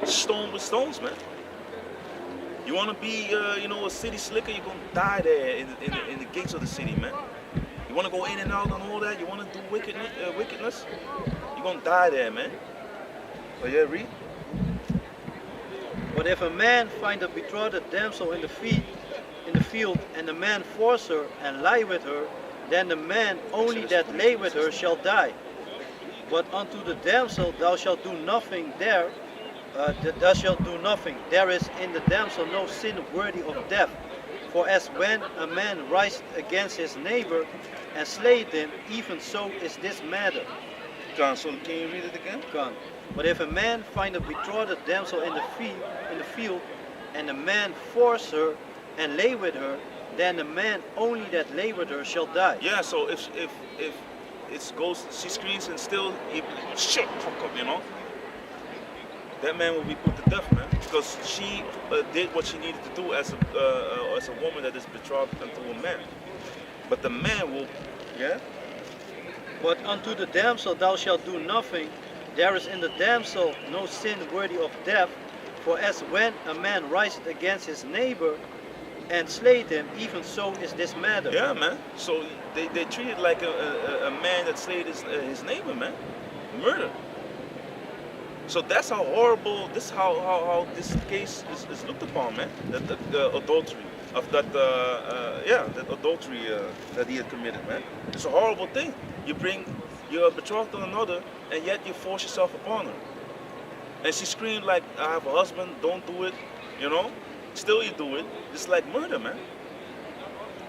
stoned with stones, man. You want to be, you know, a city slicker, you're going to die there in the gates of the city, man. You want to go in and out and all that, you want to do wickedness, you're going to die there, man. But yeah, read. But if a man find a betrothed damsel in the field, and the man force her and lie with her, then the man only that lay with her shall die. But unto the damsel thou shalt do nothing there. Thou shalt do nothing. There is in the damsel no sin worthy of death. For as when a man riseth against his neighbor and slayeth him, even so is this matter. So can you read it again? But if a man find a betrothed damsel in the field, and the man force her and lay with her, then the man only that lay with her shall die. Yeah, so if it goes, she screams and still, shut fuck up, you know, that man will be put to death, man, because she did what she needed to do as a woman that is betrothed unto a man. But the man will, yeah. But unto the damsel thou shalt do nothing. There is in the damsel no sin worthy of death. For as when a man riseth against his neighbor and slayed him, even so is this matter. Yeah, man. So they treat it like a man that slayed his neighbor, man. Murder. So that's how horrible, this how this case is looked upon, man. The adultery of that adultery that he had committed, man. It's a horrible thing. You're betrothed to another, and yet you force yourself upon her. And she screamed like, I have a husband, don't do it, you know? Still you do it. It's like murder, man.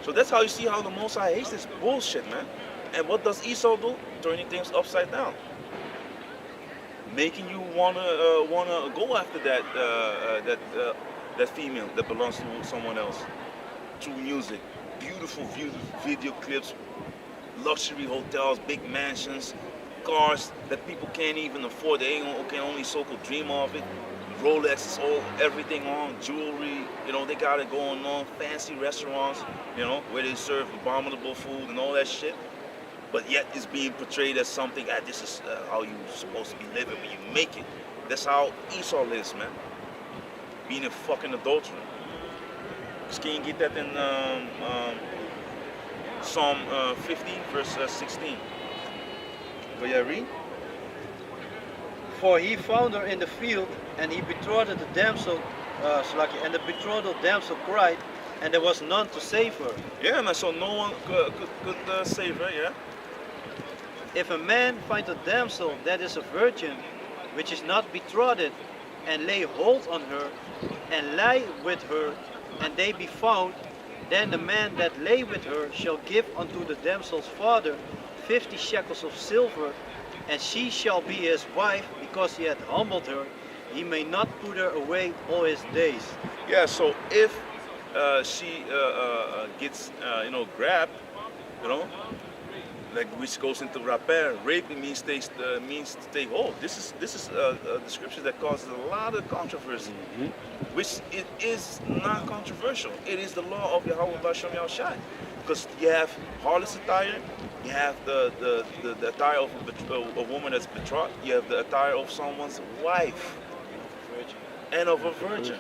So that's how you see how the Most High hates this bullshit, man. And what does Esau do? Turning things upside down. Making you wanna go after that female that belongs to someone else. Through music, beautiful video clips, luxury hotels, big mansions, cars that people can't even afford. They can only so-called dream of it. Rolexes, everything on, jewelry, you know, they got it going on, fancy restaurants, you know, where they serve abominable food and all that shit. But yet it's being portrayed as something, this is how you're supposed to be living when you make it. That's how Esau lives, man. Being a fucking adulterer. Can you get that in Psalm 50, verse 16? Go ahead, read. For he found her in the field, and he betrothed the damsel, and the betrothed damsel cried, and there was none to save her. Yeah, man, so no one could save her, yeah? If a man find a damsel that is a virgin, which is not betrothed, and lay hold on her, and lie with her, and they be found, then the man that lay with her shall give unto the damsel's father 50 shekels of silver, and she shall be his wife, because he hath humbled her. He may not put her away all his days. Yeah, so if she gets, grabbed, you know, like which goes into rapper, raping means to take hold. This is the scripture that causes a lot of controversy, which it is not controversial. It is the law of Yahweh Bashem Yahushai, because you have harlot's attire, you have the attire of a woman that's betrothed, you have the attire of someone's wife, and of a virgin.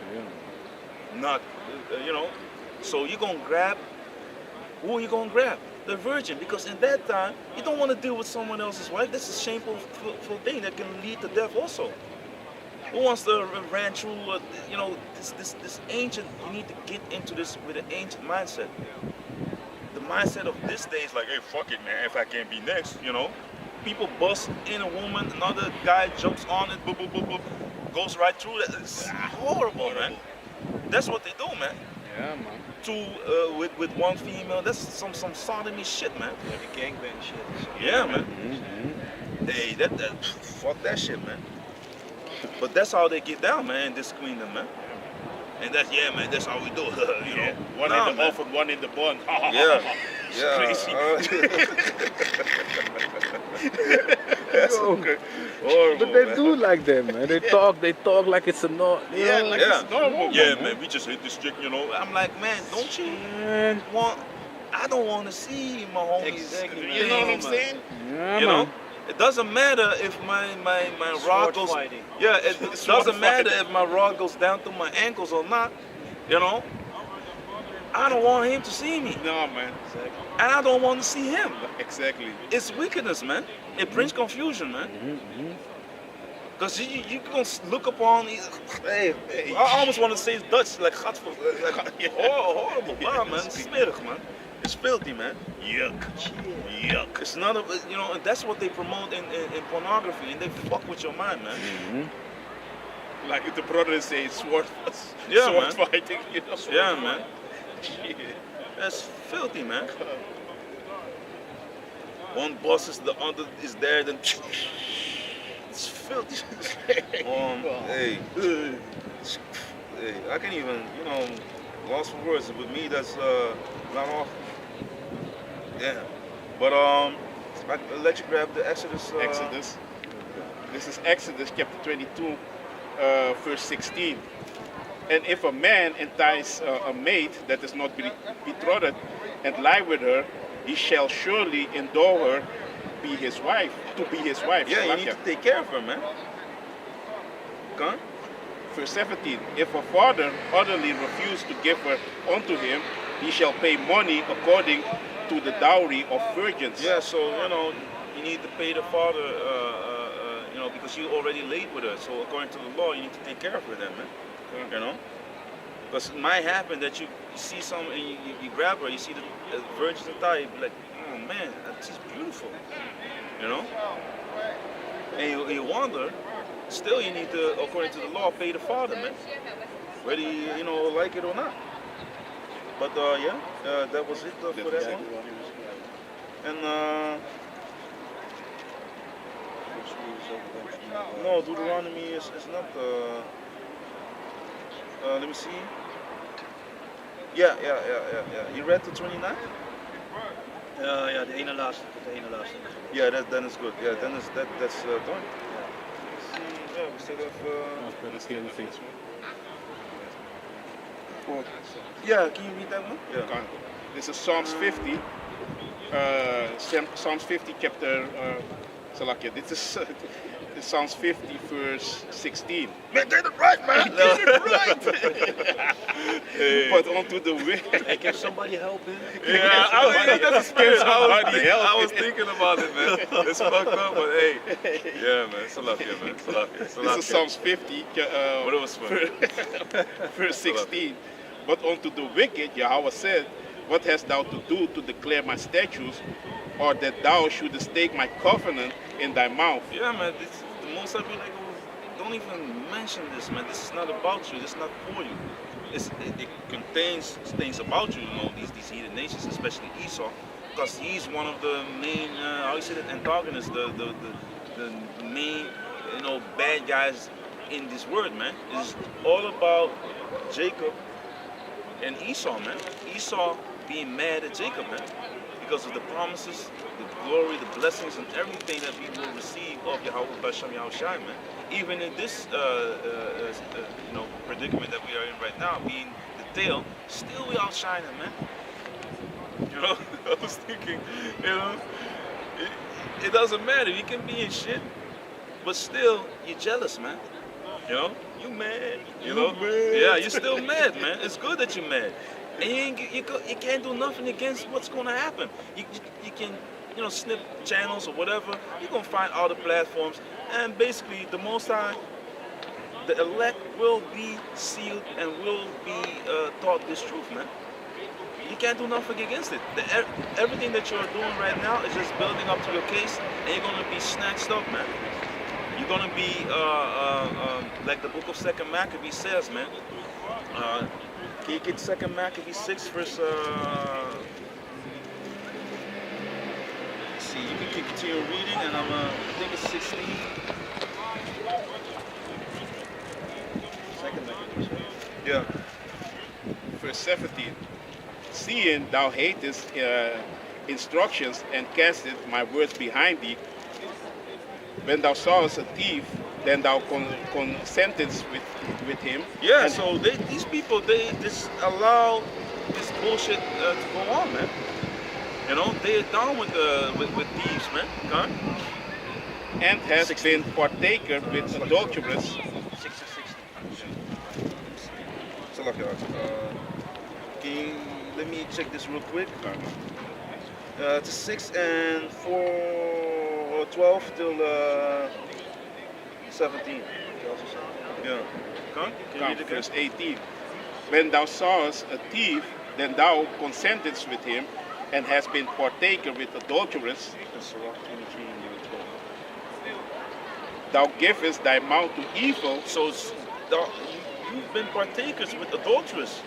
Not, so you're gonna grab. Who are you gonna grab? The virgin, because in that time you don't want to deal with someone else's wife. This is a shameful thing that can lead to death also. Who wants to run through this ancient? You need to get into this with an ancient mindset. The mindset of this day is like, hey, fuck it, man, if I can't be next, you know. People bust in a woman, another guy jumps on it, boop, boop, boop, boop, goes right through it. It's horrible, man. That's what they do, man. Yeah, man. With one female, that's some sodomy shit, man. Yeah, the gangbang shit. Yeah, man. Hey, that fuck that shit, man. But that's how they get down, man, in this kingdom, man. And that's, yeah, man, that's how we do it, you know. One in the off and one in the bun. Yeah. Yeah. Crazy. Yo, Horrible, but they man. do like that, man. They talk like it's a no. Yeah, like it's normal. Yeah, man, we just hit this chick, you know. I'm like, man, don't you want? I don't want to see my homies. Exactly, man. You know what I'm saying? Yeah, You man. know, it doesn't matter if my rod goes. fighting. Yeah, it Sword doesn't matter fighting. if my rod goes down to my ankles or not. You know, I don't want him to see me, No, man. and I don't want to see him. Exactly. It's wickedness, man. It brings confusion, man. Because you can look upon. Hey, I almost want to say it's Dutch, like gadver, like horrible, man. It's smerig, man. It's filthy, man. Yuck. Yuck. It's not and that's what they promote in pornography, and they fuck with your mind, man. Like if the brothers say sword Yeah, fighting, you know. Yeah, man. Yeah. That's filthy, man. One boss is the other is there, then it's filthy. Hey, I can't even, lost for words. With me, that's not off. Yeah, but I'll let you grab the Exodus. Exodus. This is Exodus chapter 22, verse 16. And if a man entice a maid that is not betrothed and lie with her, he shall surely endow her to be his wife. Yeah, you need to take care of her, man. Come. Verse 17. If her father utterly refuse to give her unto him, he shall pay money according to the dowry of virgins. Yeah, so you need to pay the father, because you already laid with her. So according to the law, you need to take care of her then, man. You know, because it might happen that you see someone and you grab her, you see the virgin's attire, you be like, oh man, she's beautiful, and you wonder, still you need to, according to the law, pay the father, man. Whether you know like it or not. But yeah, that was it for that one. And no, Deuteronomy is not. Let me see. Yeah. You read to 29? Ja, de ene laatste. Yeah, then it's good. Yeah, then that's done. Let's see, yeah, we still have. Yeah, can you read that one? Yeah. Kan. This is Psalms 50. Psalms 50 chapter. Salakia. This is Psalms 50 verse 16. Man, get it right, man. Get it right. But onto the way. Hey, can somebody help him? Yeah, I was thinking about it, man. It's fucked up, but hey, yeah, man, Salakia, man, Salakia. This is Psalms 50, But it was fun. verse 16. But unto the wicked, Yahweh said, what hast thou to do to declare my statutes, or that thou shouldest take my covenant in thy mouth? Yeah, man, the most I feel like, don't even mention this, man. This is not about you. This is not for you. It contains things about you, you know, these heathen nations, especially Esau, because he's one of the main, how you say that, antagonists, the main, you know, bad guys in this world, man. It's all about Jacob and Esau, man. Esau being mad at Jacob, man, because of the promises, the glory, the blessings, and everything that we will receive of Yahweh B'Shem Yahushai, man. Even in this, you know, predicament that we are in right now, being the tail, still we outshining, man. You know, I was thinking, you know, it doesn't matter. You can be in shit, but still you're jealous, man. You know, you mad. You know, yeah, you're still mad, man. It's good that you're mad, and you can't do nothing against what's gonna happen. You can, you know, snip channels or whatever. You're gonna find other platforms, and basically the Most High, the elect will be sealed and will be taught this truth, man. You can't do nothing against it. Everything that you're doing right now is just building up to your case, and you're gonna be snatched up, man. You're gonna be like the book of 2nd Maccabees says, man. Can you get 2nd Maccabees 6 verse? Let's see, you can continue reading, and I think it's 16. 2nd Maccabees, right? Yeah. Verse 17. Seeing thou hatest instructions and castest my words behind thee, when thou sawest a thief, then thou consentest with him. Yeah, and so these people, they just allow this bullshit to go on, man. You know, they're down with thieves, man. Huh? and has 16. been partaker with adulterers. 6 and 16. So like, can you let me check this real quick? It's 6 and 4, 12 till 17. Yeah. Can you read it again? Verse 18. When thou sawest a thief, then thou consentest with him, and hast been partaker with adulterers. That's Sirach 23 and 12. Thou givest thy mouth to evil. So you've been partakers with adulterers.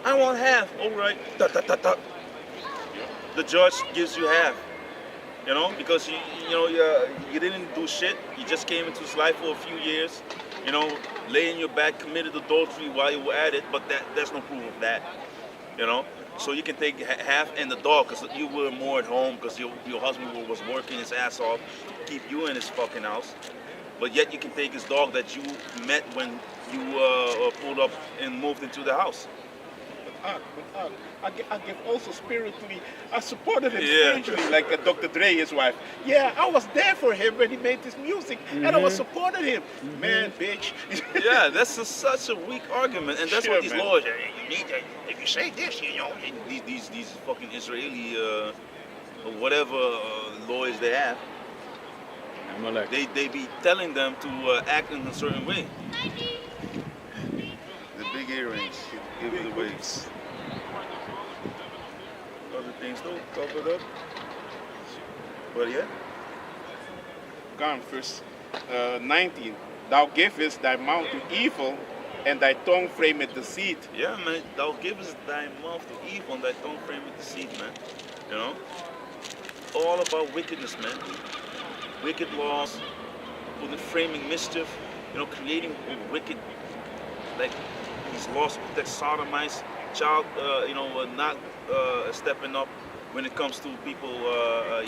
I want half. All right. The judge gives you half. You know, because you didn't do shit. You just came into his life for a few years. You know, lay in your back, committed adultery while you were at it, but there's no proof of that. You know, so you can take half and the dog because you were more at home because your husband was working his ass off to keep you in his fucking house. But yet you can take his dog that you met when you pulled up and moved into the house. I give also spiritually. I supported him Yeah. spiritually, like Dr. Dre, his wife. Yeah, I was there for him when he made this music, and I was supporting him. Man, bitch. Yeah, that's such a weak argument, and that's Sure, what these man. lawyers. You need to, if you say this, you know, these fucking Israeli or whatever lawyers they have, they be telling them to act in a certain way. The big earrings give it away. Other things though, covered up. But yeah. Gone, verse 19. Thou givest thy mouth to evil, and thy tongue frameth deceit. Yeah, man. Thou givest thy mouth to evil, and thy tongue frameth deceit, man. You know, all about wickedness, man. Wicked laws, framing mischief. You know, creating wicked, like these laws to protect sodomites, child. Not stepping up when it comes to people.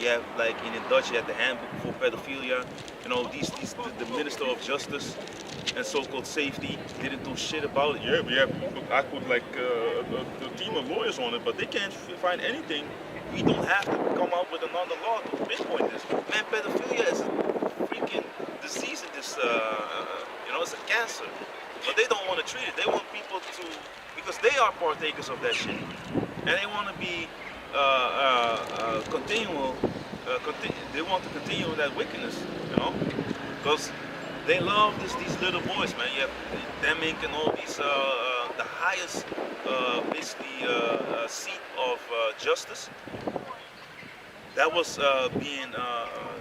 You have like in Dutch, you have the handbook for pedophilia. You know, the minister of justice and so-called safety didn't do shit about it. Yeah, we have. I put like a team of lawyers on it, but they can't find anything. We don't have to come out with another law to pinpoint this. Man, pedophilia is a freaking disease in this. It's a cancer, but they don't want to treat it. They want people to, because they are partakers of that shit, and they want to be continual. They want to continue with that wickedness, you know, because they love these little boys, man. You have them making all these the highest seat of justice. That was being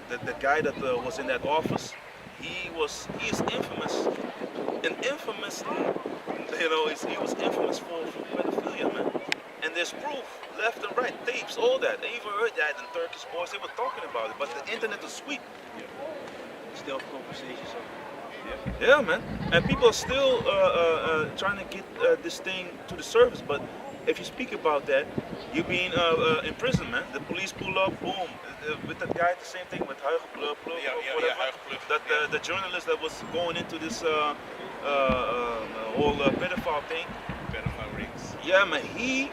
the guy that was in that office. He is infamous, and infamously, he was infamous for pedophilia, man. And there's proof, left and right, tapes, all that. I even heard that in Turkish boys, they were talking about it, but the internet is sweet. Yeah. Still conversations. Yeah, man. And people are still trying to get this thing to the surface, but if you speak about that, you're being in prison, man. The police pull up, boom. With that guy, the same thing with Huigenplug, whatever. The journalist that was going into this whole pedophile thing. Pedophile rings. Yeah, man. He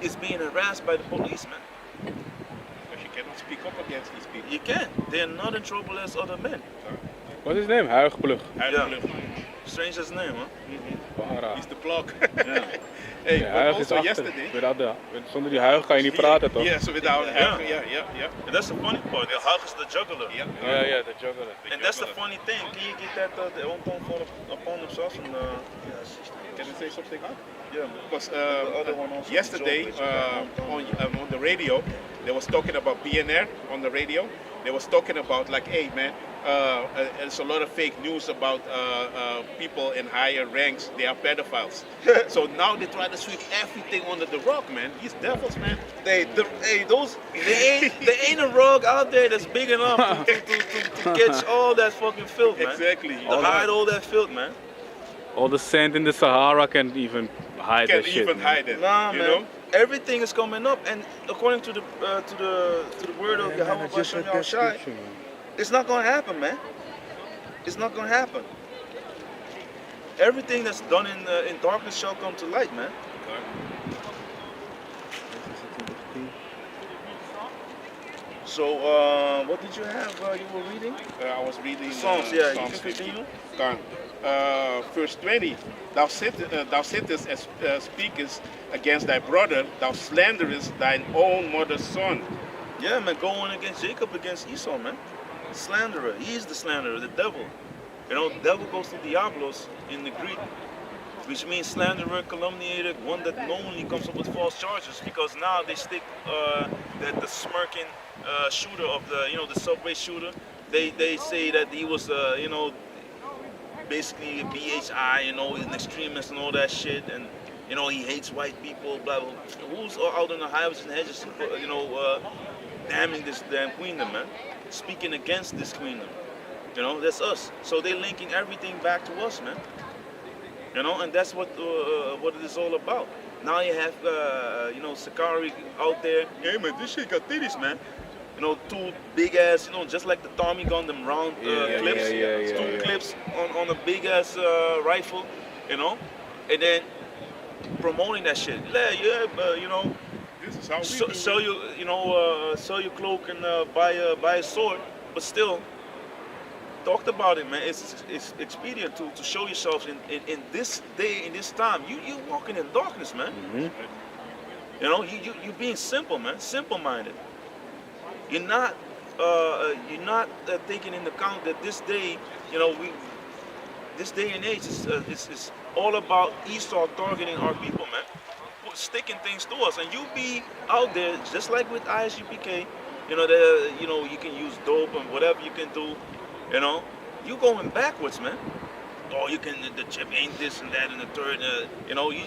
is being harassed by the police, man. Because you cannot speak up against these people. You can't. They're not in trouble as other men. What's his name? Huigenplug. Yeah. Strange as name, huh? He's the plug. Yeah. Hey, Ja, but Huig is also achter. yesterday. Zonder die Huig kan je niet praten, toch? Yeah, so without Yeah. yeah. And that's the funny part. The Hug is the juggler. Yeah. Ja, de juggler. And that's the funny thing. Can you get that the own upon themselves? And Can I say something? Huh? yeah, Because the other one also yesterday on the radio, they was talking about PNR on the radio. They was talking about like, hey man, there's a lot of fake news about people in higher ranks. They are pedophiles. So now they try to sweep everything under the rug, man. These devils, man. there ain't a rug out there that's big enough to catch all that fucking filth, man. Exactly. To hide all that filth, man. All the sand in the Sahara can't even hide Can't that shit. even hide it. Nah, you man. know? Everything is coming up, and according to the word of Yahweh Bashem Yahushai, it's not gonna happen, man. It's not gonna happen. Everything that's done in darkness shall come to light, man. So, what did you have? You were reading I was reading Psalms. Yeah, you Psalms can continue. Kan. Verse 20. Thou sittest and speakest against thy brother. Thou slanderest thine own mother's son. Yeah, man, going against Jacob, against Esau, man. Slanderer. He's the slanderer, the devil. You know, the devil goes to Diablos in the Greek, which means slanderer, calumniator, one that knowingly comes up with false charges, because now they stick the smirking shooter of the subway shooter. They say that he was, basically a BHI, an extremist and all that shit, and he hates white people, blah blah. Who's out on the highways and hedges, damning this damn queendom, man, speaking against this queendom. That's us. So they're linking everything back to us, man. And that's what it is all about. Now you have, Sakari out there. Hey man, this shit got titties, man. Two big ass, just like the Tommy gun, them round clips. Two clips on a big ass rifle, and then promoting that shit. This is how we Sell your cloak and buy a sword, but still. Talked about it, man. It's expedient to show yourself in this day, in this time. You're walking in darkness, man. You're being simple, man. Simple-minded. You're not taking into account that this day, this day and age is all about Esau targeting our people, man. Sticking things to us, and you be out there just like with ISUPK. You can use dope and whatever you can do. you going backwards, man. Oh, you can, the chip ain't this and that and the third. You know, you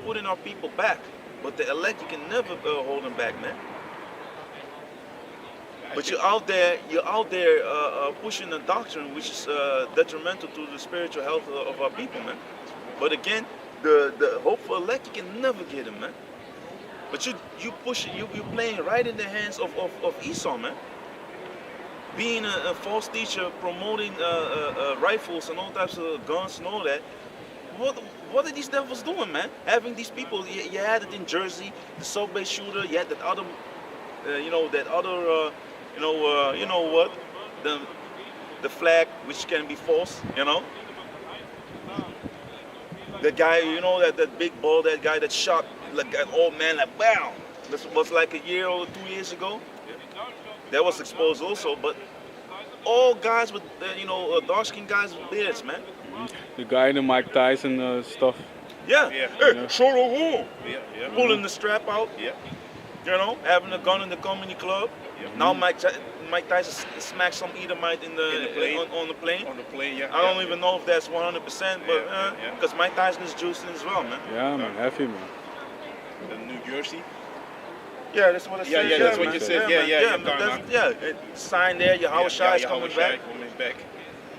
putting our people back. But the elect, you can never hold them back, man. But you're out there pushing a doctrine which is detrimental to the spiritual health of our people, man. But again, the hopeful elect, you can never get them, man. But you pushing, you're playing right in the hands of Esau, man. Being a false teacher, promoting rifles and all types of guns and all that. What are these devils doing, man? Having these people, you had it in Jersey, the subway shooter, you had that other, you know what, the flag which can be false, you know. The guy, you know, that big bald, that guy that shot like an old man, like bam. This was like a year or 2 years ago. That was exposed also, but all guys with, dark-skinned guys with beards, man. The guy in the Mike Tyson stuff. Yeah. Yeah. Hey, show the wall. Yeah. Pulling the strap out. Yeah. You know, having a gun in the comedy club. Yeah. Now Mike Tyson smacked some Edomite on the plane. On the plane, yeah. I don't even know if that's 100%, but Yeah. because Mike Tyson is juicing as well, man. Yeah, man, heavy, man. In New Jersey. Yeah, that's what it Yeah, says. yeah, that's what man. you said. man. Yeah, man, man. sign there, your Howard Shai is coming back. Coming back.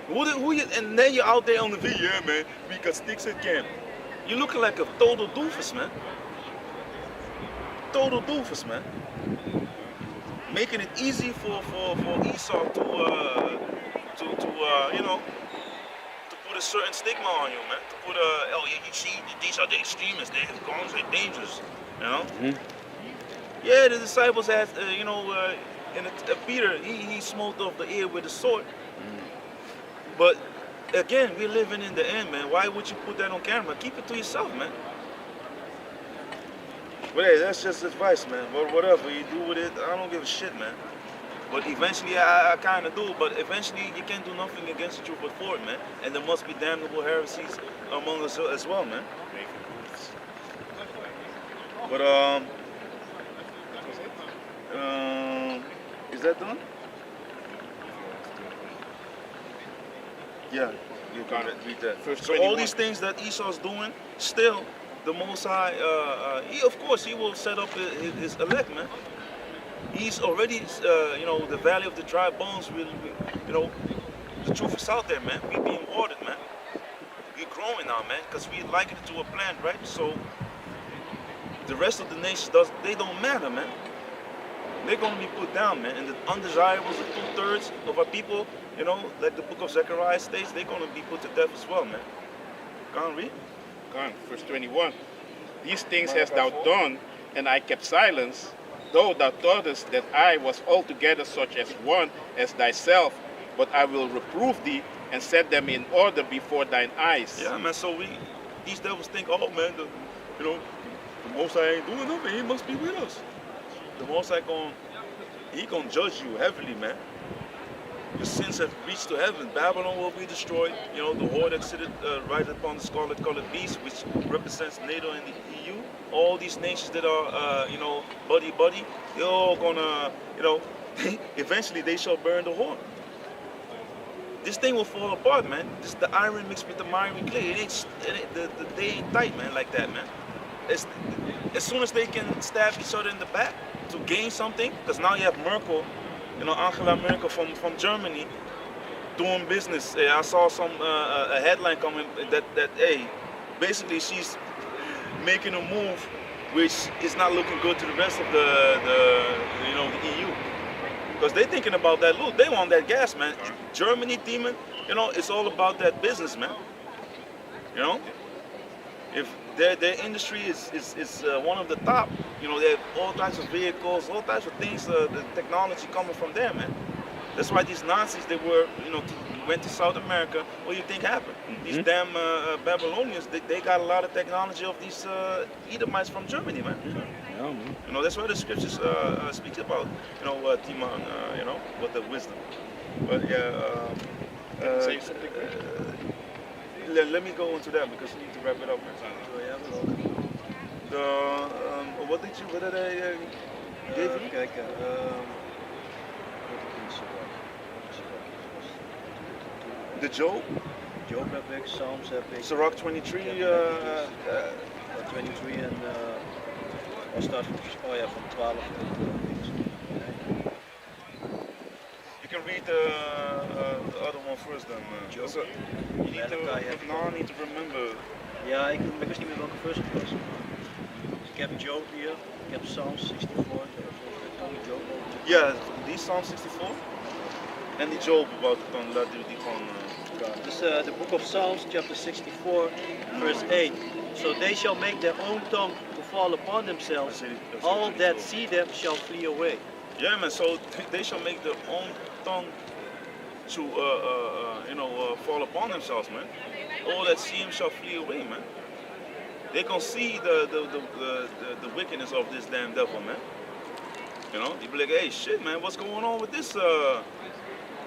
Who you, and then you're out there on the video, yeah, man. We got sticks at camp. You're looking like a total doofus, man. Total doofus, man. Making it easy for Esau to put a certain stigma on you, man. To put you see, these are the extremists. They have guns. They're dangerous, you know. Yeah, the disciples had, Peter, he smote off the ear with a sword. But again, we're living in the end, man. Why would you put that on camera? Keep it to yourself, man. But hey, that's just advice, man. But whatever you do with it, I don't give a shit, man. But eventually, I kind of do. But eventually, you can't do nothing against the truth but for it, man. And there must be damnable heresies among us as well, man. But is that done? Yeah, you can read that. First So all 21. these things that Esau's doing, still, the Most High, of course, he will set up his elect, man. He's already, the valley of the dry bones. The truth is out there, man. We're being watered, man. We're growing now, man, because we liken it to a plant, right? So the rest of the nations they don't matter, man. They're going to be put down, man. And the undesirables, the 2/3 of our people, like the book of Zechariah states, they're going to be put to death as well, man. Can't read? Gone. Verse 21. These things hast thou done, and I kept silence, though thou thoughtest that I was altogether such as one as thyself, but I will reprove thee and set them in order before thine eyes. Yeah, man. So these devils think, oh man, the Most High ain't doing nothing. He must be with us. The Most High gonna judge you heavily, man. Your sins have reached to heaven. Babylon will be destroyed. The whore that sitteth right upon the scarlet-colored beast, which represents NATO and the EU. All these nations that are, buddy, they're all gonna, eventually they shall burn the whore. This thing will fall apart, man. This the iron mixed with the miry clay. They ain't tight, man, like that, man. As soon as they can stab each other in the back to gain something, because now you have Merkel, Angela Merkel from Germany, doing business. I saw a headline coming that hey, basically she's making a move which is not looking good to the rest of the EU. Because they're thinking about that loot. They want that gas, man. Germany, demon, it's all about that business, man. If their industry is one of the top, they have all types of vehicles, all types of things, the technology coming from there, man. That's why these Nazis, they were, went to South America. What do you think happened? These damn Babylonians, they got a lot of technology of these Edomites from Germany, man. Yeah, man. That's why the scriptures speaks about, Timan, with the wisdom. But yeah, Say something. let me go into that because we need to wrap it up, man. What did I give you? Kijk, De Job, Job heb ik, Psalms heb ik. Sirach 23. 23 en wat staat oh ja, van 12 You can read the other one first then. Job. So you need to, no, I need to remember. Ja, ik wist niet meer welke vers het was. Dus ik heb Job hier, ik heb Psalms 64, Job. Yeah, die Psalm 64. En die Job about het dan, laat die gewoon. This the book of Psalms, chapter 64, verse 8. So they shall make their own tongue to fall upon themselves. All that see them shall flee away. Yeah, man. So they shall make their own tongue to, fall upon themselves, man. All that see him shall flee away, man. They can see the wickedness of this damn devil, man. You know, you be like, hey, shit, man, what's going on with this?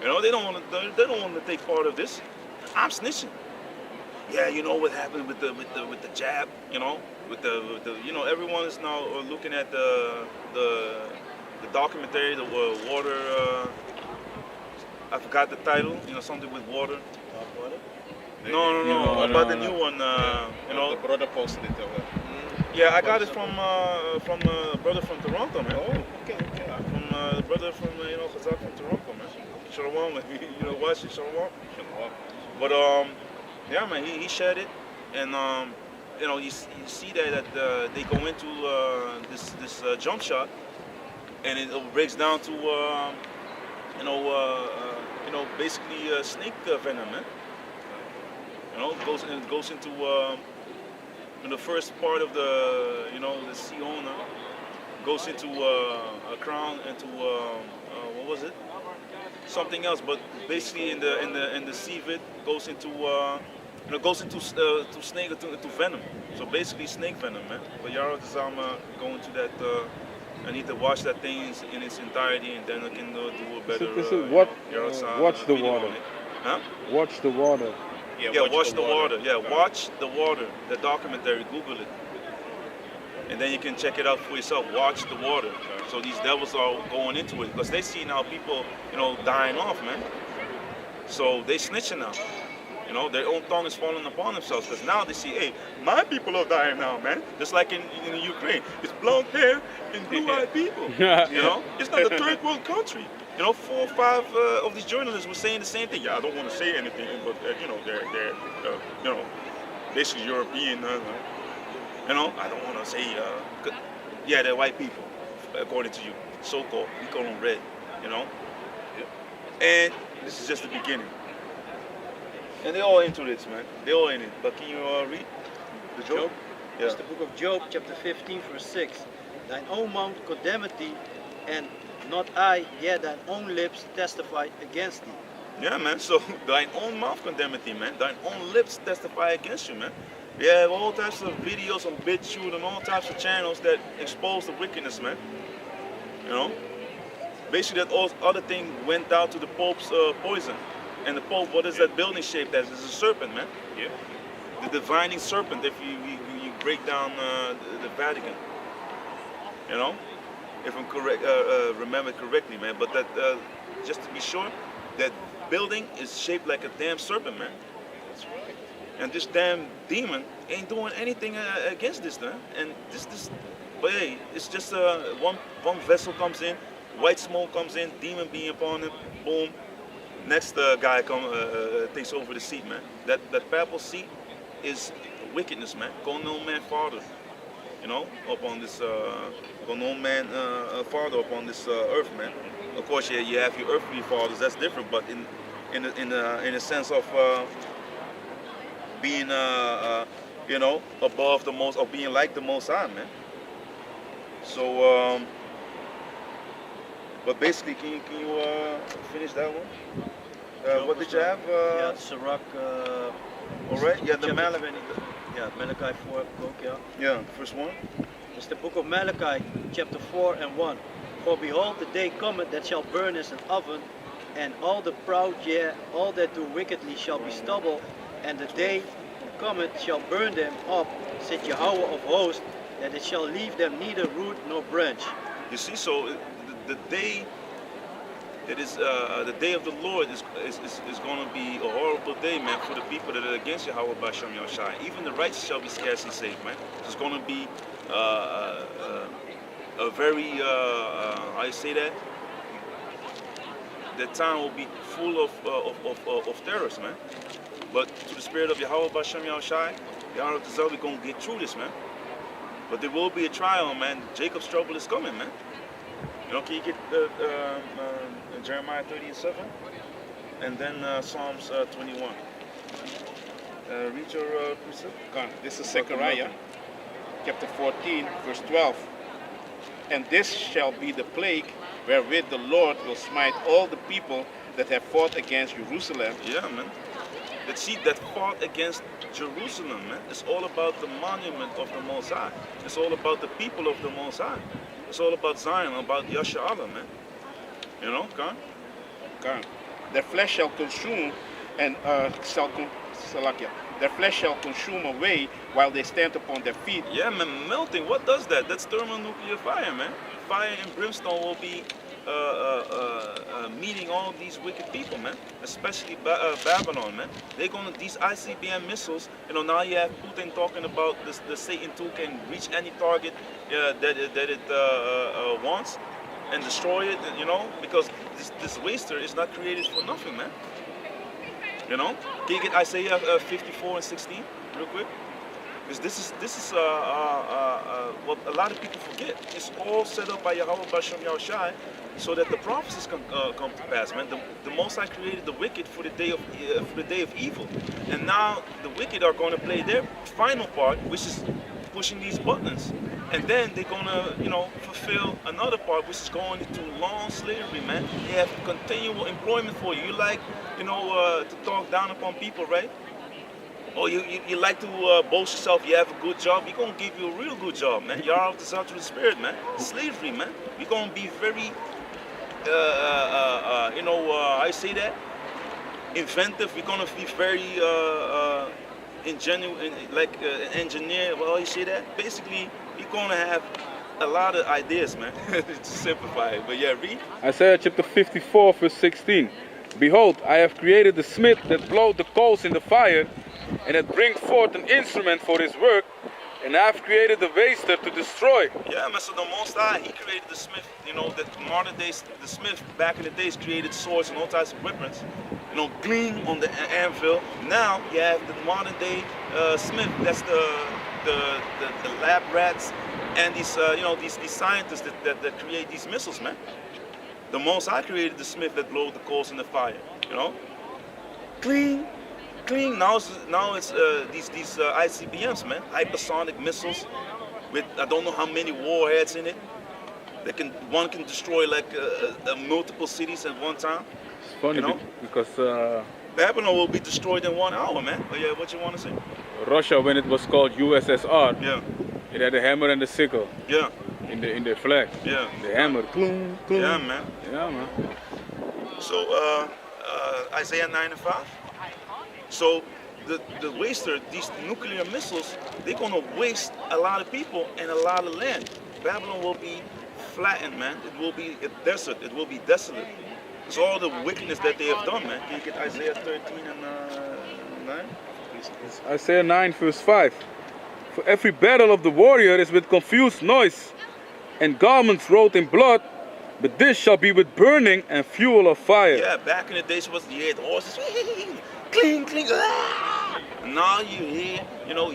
You know, they don't want to take part of this. I'm snitching. Yeah, you know what happened with the jab. You know, with the everyone is now looking at the documentary, the water. I forgot the title. You know, something with water. No, about the new one. You know, the brother posted it. Yeah, I got it from a brother from Toronto, man. Oh, okay. From the brother from Kazakh from Toronto, man. Shalom, watch it, Shalom. But yeah, man, he shared it, and you see that they go into this jump shot, and it breaks down to basically snake venom, man. You know, it goes into in the first part of the the Siona goes into a crown, into what was it? Something else, but basically in the seavid goes into to snake to venom. So basically snake venom, man. But Yaro Tazama going to that. I need to watch that thing in its entirety, and then I can do a better. Watch the water. Huh? Watch the water. Yeah, watch the water. Yeah, watch the water. The documentary. Google it, and then you can check it out for yourself. Watch the water. So these devils are going into it because they see now people, dying off, man. So they snitching now. You know, their own tongue is falling upon themselves because now they see, hey, my people are dying now, man. Just like in Ukraine, it's blonde hair and blue-eyed people. You know, it's not a third world country. You know, 4 or 5 of these journalists were saying the same thing. Yeah, I don't want to say anything, but they're basically European. I don't want to say. Yeah, they're white people, according to you, so-called. We call them red. You know. And this is just the beginning. And they're all into this, man. They're all in it. But can you read the Job? Yeah. It's the book of Job, chapter 15, verse 6. Thine own mouth condemneth thee, and not I, yet thine own lips testify against thee. Yeah, man. So thine own mouth condemneth thee, man. Thine own lips testify against you, man. We have all types of videos on BitChute and all types of channels that expose the wickedness, man. You know? Basically, that all other thing went down to the Pope's poison. And the Pope, what is that building shaped as? It's a serpent, man. Yeah. The divining serpent, if you break down the Vatican. You know? If I'm correct, remember correctly, man. But that, just to be sure, that building is shaped like a damn serpent, man. That's right. And this damn demon ain't doing anything against this, man. And but hey, it's just one vessel comes in, white smoke comes in, demon being upon him, boom. Next guy takes over the seat, man. That papal seat is wickedness, man. Go no man farther, upon this. Go no man farther upon this earth, man. Of course, yeah, you have your earthly fathers. That's different, but in a sense of being, above the most, or being like the Most High, man. So, but basically, can you finish that one? What did you have? Yeah, Sirach. All right. Yeah, the Malachi. Yeah, Malachi 4 book. Yeah. Yeah, first one. It's the book of Malachi, chapter 4 and 1. For behold, the day cometh that shall burn as an oven, and all the proud, yea, all that do wickedly shall be stubble, and the day cometh shall burn them up, said Yahweh of hosts, that it shall leave them neither root nor branch. You see, so the day It is the day of the Lord is going to be a horrible day, man, for the people that are against Yahweh B'Shem Yahushai. Even the righteous shall be scarcely saved, man. It's going to be a very, how you say that? The time will be full of terrorists, man. But to the spirit of Yahweh B'Shem Yahushai, Yahweh Tazal, we're going to get through this, man. But there will be a trial, man. Jacob's trouble is coming, man. You know, can you get Jeremiah 30:7? And then Psalms 21. Read your precept. This is Zechariah, chapter 14, verse 12. And this shall be the plague wherewith the Lord will smite all the people that have fought against Jerusalem. Yeah, man. The seed that fought against Jerusalem, man. It's all about the monument of the Most High. It's all about the people of the Most High. It's all about Zion, about Yasha Allah, man. You know, Khan? Their flesh shall consume and their flesh shall consume away while they stand upon their feet. Yeah, man, melting. What does that? That's thermonuclear fire, man. Fire and brimstone will be meeting all these wicked people, man. Especially Babylon, man. They're gonna, these ICBM missiles, you know, now you have Putin talking about this, the Satan 2 can reach any target that it wants and destroy it, you know, because this waster is not created for nothing, man. You know, can you get Isaiah 54:16 real quick? Because this is what a lot of people forget. It's all set up by Yahweh B'Shem Yahushai, so that the prophecies can come to pass, man. The Most High created the wicked for the day of evil, and now the wicked are going to play their final part, which is pushing these buttons, and then they're going to, you know, fulfill another part, which is going into long slavery, man. They have continual employment for you. You like, you know, to talk down upon people, right? Or you like to boast yourself, you have a good job. We're going to give you a real good job, man. You're out to the spirit, man. Slavery, man. We're going to be very, you know, I say that, inventive. We're going to be very ingenuous, like an engineer. Well, you say that? Basically, we're going to have a lot of ideas, man, to simplify it. But yeah, read. Isaiah chapter 54, verse 16. Behold, I have created the smith that blowed the coals in the fire, and that brings forth an instrument for his work, and I have created the waster to destroy. Yeah, man, so the Most High, he created the smith, you know, that modern days, the smith back in the days created swords and all types of weapons, you know, gleam on the anvil. Now you have the modern day smith, that's the lab rats and these, you know, these scientists that create these missiles, man. The Most High created the smith that blowed the coals in the fire, you know. Clean. Now it's these ICBMs, man, hypersonic missiles with I don't know how many warheads in it. That one can destroy like multiple cities at one time. It's funny, you know? Because Babylon will be destroyed in 1 hour, man. But yeah, what you want to say? Russia, when it was called USSR, yeah, it had a hammer and a sickle. Yeah. In the flag. Yeah. The hammer. Cloom, cloom. Yeah, man. Yeah, man. So Isaiah 9:5. So the waster, these nuclear missiles, they're gonna waste a lot of people and a lot of land. Babylon will be flattened, man. It will be a desert. It will be desolate. It's all the wickedness that they have done, man. Can you get Isaiah 13 and 9? It's Isaiah 9, verse 5. For every battle of the warrior is with confused noise, and garments rolled in blood, but this shall be with burning and fuel of fire. Yeah, back in the days was you hear the horses, cling, cling, ah! And now you hear, you know,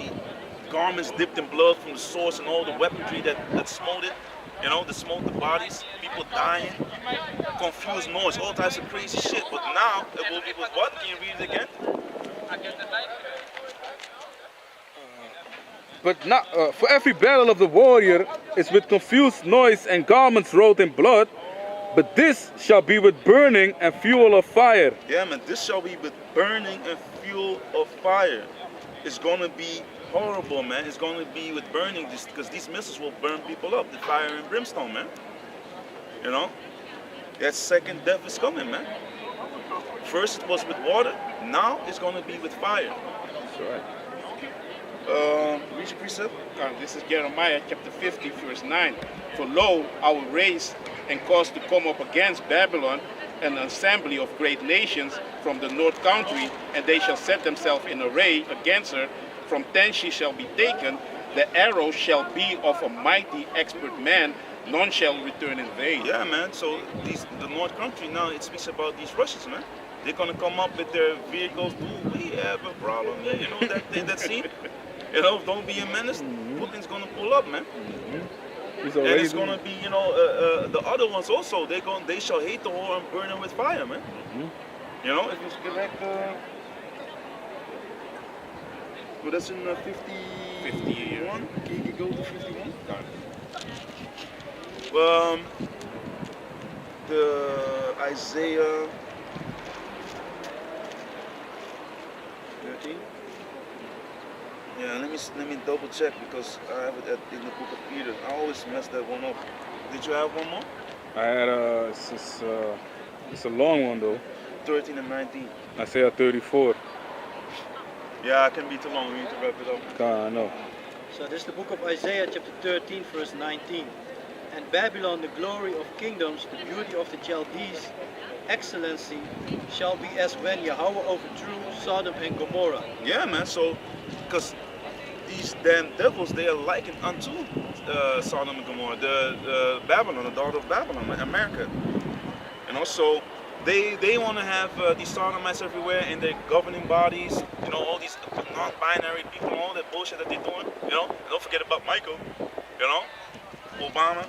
garments dipped in blood from the source and all the weaponry that smote it, you know, that smote the bodies, people dying, confused noise, all types of crazy shit. But now it will be with what? Can you read it again? But now, for every battle of the warrior is with confused noise and garments rolled in blood, but this shall be with burning and fuel of fire. Yeah, man, this shall be with burning and fuel of fire. It's going to be horrible, man. It's going to be with burning, because these missiles will burn people up, the fire and brimstone, man. You know? That second death is coming, man. First it was with water, now it's going to be with fire. That's right. Read your precept. This is Jeremiah chapter 50, verse 9. For lo, I will raise and cause to come up against Babylon an assembly of great nations from the north country, and they shall set themselves in array against her. From thence she shall be taken. The arrow shall be of a mighty expert man, none shall return in vain. Yeah, man. So the North Country now, it speaks about these Russians, man. They're gonna come up with their vehicles. Do we have a problem here? You know that thing, that scene. You know, don't be a menace. Putin's gonna pull up, man. He's And already it's gonna be, you know, the other ones also. They shall hate the whore and burn them with fire, man. You know, if you get back, well, that's in 51. Can you go to 51? The Isaiah 13. Yeah, let me double check because I have it in the book of Peter. I always mess that one up. Did you have one more? I had it's a long one though. 13 and 19. Isaiah 34. Yeah, it can be too long. We need to wrap it up. I know. So this is the book of Isaiah chapter 13 verse 19. And Babylon, the glory of kingdoms, the beauty of the Chaldees, excellency, shall be as when Yahweh overthrew Sodom and Gomorrah. Yeah, man. So, because these damn devils, they are likened unto Sodom and Gomorrah, the Babylon, the daughter of Babylon, America. And also, they want to have these sodomites everywhere in their governing bodies. You know, all these non-binary people, all that bullshit that they're doing. You know, and don't forget about Michael. You know, Obama,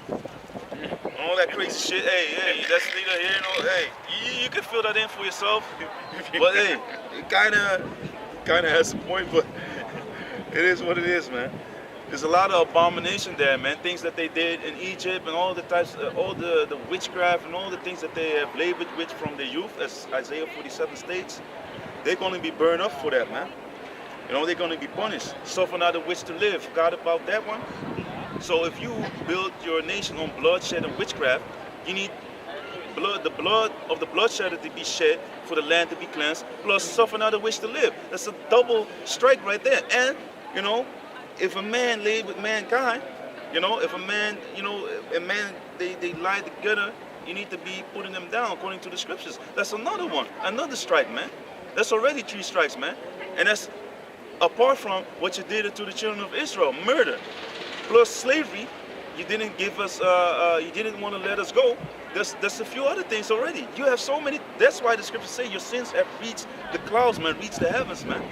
all that crazy shit. Hey, that's neither here nor hey. You can fill that in for yourself. But hey, it kind of has a point, but it is what it is, man. There's a lot of abomination there, man. Things that they did in Egypt and all the types, all the witchcraft and all the things that they have labored with from their youth, as Isaiah 47 states. They're going to be burned up for that, man. You know, they're going to be punished. Suffer not a witch to live. Forgot about that one? So if you build your nation on bloodshed and witchcraft, you need blood, the blood of the bloodshedder to be shed for the land to be cleansed, plus suffer not a witch to live. That's a double strike right there. And, you know, if a man laid with mankind, you know, if a man, you know, a man, they lie together, you need to be putting them down according to the scriptures. That's another one, another strike, man. That's already 3 strikes, man. And that's apart from what you did to the children of Israel, murder, plus slavery. You didn't give us, you didn't want to let us go. There's a few other things already. You have so many. That's why the scriptures say your sins have reached the clouds, man, reached the heavens, man.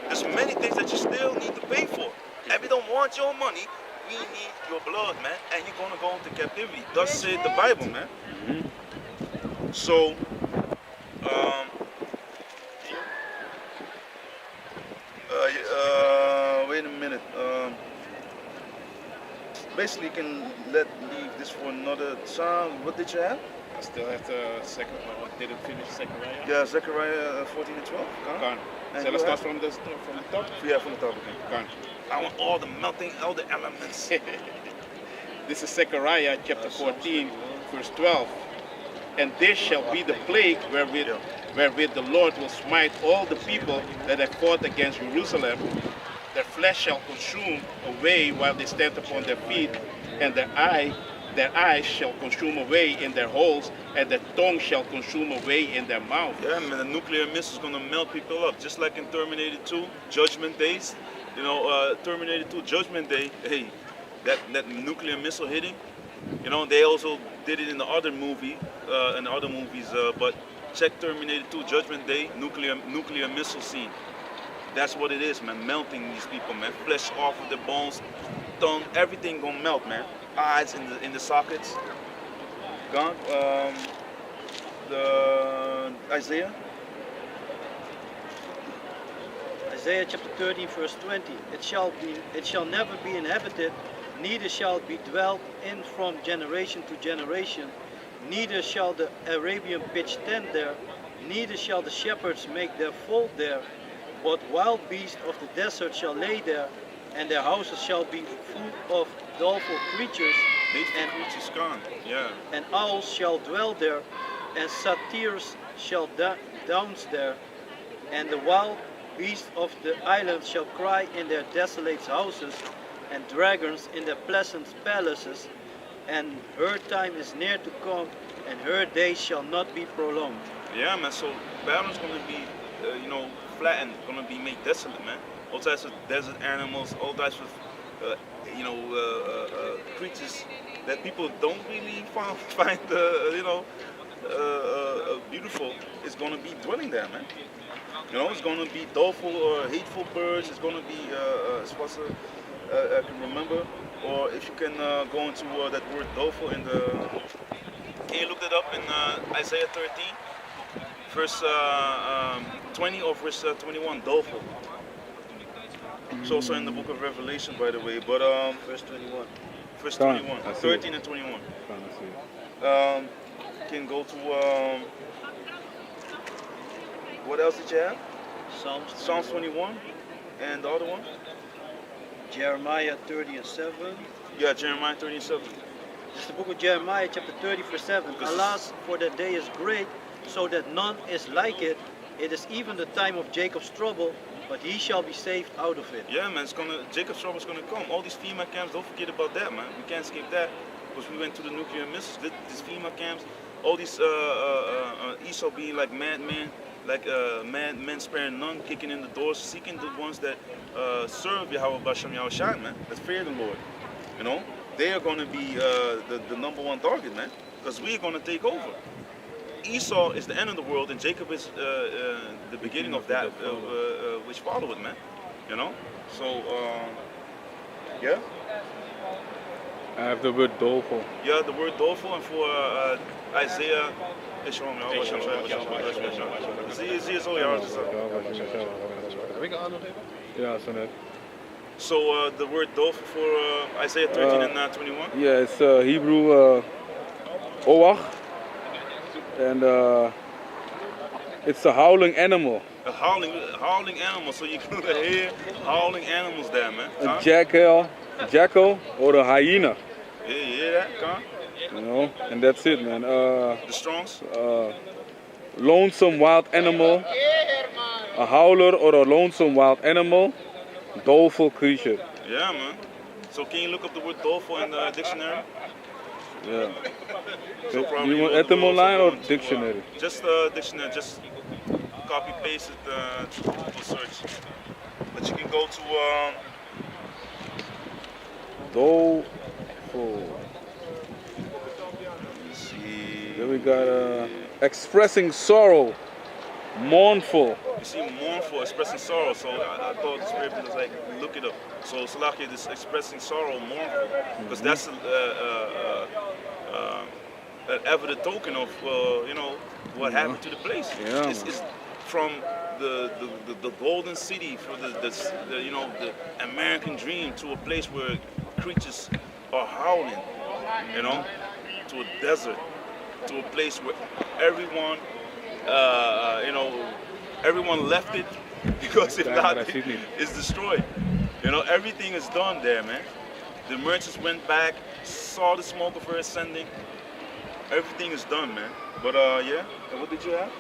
There's many things that you still need to pay for. And we don't want your money. We need your blood, man. And you're gonna go into captivity. Thus said the Bible, man. So, wait a minute. Basically, you can leave this for another time. What did you have? I still have the second one. Didn't finish Zechariah. Yeah, Zechariah 14 and 12. Gone. And So let's you start have- from the top. Yeah, from the top again. Gone. I want all the melting, all the elements. This is Zechariah chapter 14, verse 12. And this shall be the plague wherewith the Lord will smite all the people that have fought against Jerusalem. Their flesh shall consume away while they stand upon their feet, and their eyes shall consume away in their holes, and their tongue shall consume away in their mouth. Yeah, man, the nuclear missile is gonna melt people up, just like in Terminator 2, Judgment Days. You know, Terminator 2, Judgment Day. Hey, that nuclear missile hitting. You know, they also did it in the other movie, but check Terminator 2, Judgment Day, nuclear missile scene. That's what it is, man. Melting these people, man. Flesh off of the bones, tongue, everything gonna melt, man. Eyes in the sockets. Gone. The Isaiah. Isaiah chapter 13 verse 20. It shall never be inhabited, neither shall it be dwelt in from generation to generation. Neither shall the Arabian pitch tent there, neither shall the shepherds make their fold there. But wild beasts of the desert shall lay there, and their houses shall be full of doleful creatures, Hateful creatures gone. Yeah. and owls shall dwell there, and satyrs shall dance there, and the wild beasts of the islands shall cry in their desolate houses, and dragons in their pleasant palaces. and her time is near to come, and her days shall not be prolonged. Yeah, man. So Babylon's going to be, flattened, going to be made desolate, man. All types of desert animals, all types of, creatures that people don't really find, beautiful. Is going to be dwelling there, man. It's going to be doleful or hateful birds. It's going to be, as far as I can remember, or if you can go into that word doleful in the. Can you look that up in Isaiah 13? Verse 20 or verse 21, doleful. It's also in the book of Revelation, by the way, but Verse 21. verse Come, 21, I see 13 and 21. Trying to see. Can go to what else did you have? Psalms 21, and the other one? Jeremiah 30 and 7. Yeah, Jeremiah 30 and 7. It's the book of Jeremiah, chapter 30, verse 7. Alas, for that day is great, so that none is like it. It is even the time of Jacob's trouble, but he shall be saved out of it. Yeah, man, Jacob's trouble is gonna come. All these FEMA camps, don't forget about that, man. We can't escape that, because we went to the nuclear missiles. These FEMA camps, all these Esau being like madmen, like men sparing none, kicking in the doors, seeking the ones that serve Yahweh Bashem Yahushua, man, that fear the Lord. They are going to be the number one target, man, because we are going to take over. Esau is the end of the world, and Jacob is the beginning of that, which follow it, man. So yeah. I have the word doleful. Yeah, the word doleful, and for Isaiah. Zie je zo, ja. Ja, zo net. So the word doleful for Isaiah 13 and 21? Yeah, it's Hebrew oach. And it's a howling animal. A howling animal, so you can hear howling animals there, man. A jackal, or a hyena. Yeah, you hear that, Con? And that's it, man. The Strongs? Lonesome wild animal, a howler or a lonesome wild animal, doleful creature. Yeah, man. So can you look up the word doleful in the dictionary? Yeah. So Do you want etymology or dictionary? Just dictionary, just copy paste it to Google search. But you can go to doleful. let's see. Then we got expressing sorrow, mournful. You see, mournful, expressing sorrow. So I thought the spirit was like, look it up. So Salaki is expressing sorrow, mournful, because that's an evident token of what happened to the place. Yeah, It's from the golden city, for the American dream, to a place where creatures are howling, to a desert, to a place where everyone, everyone left it, because if not, it's destroyed. Everything is done there, man. The merchants went back, saw the smoke of her ascending. Everything is done, man. But yeah. And what did you have?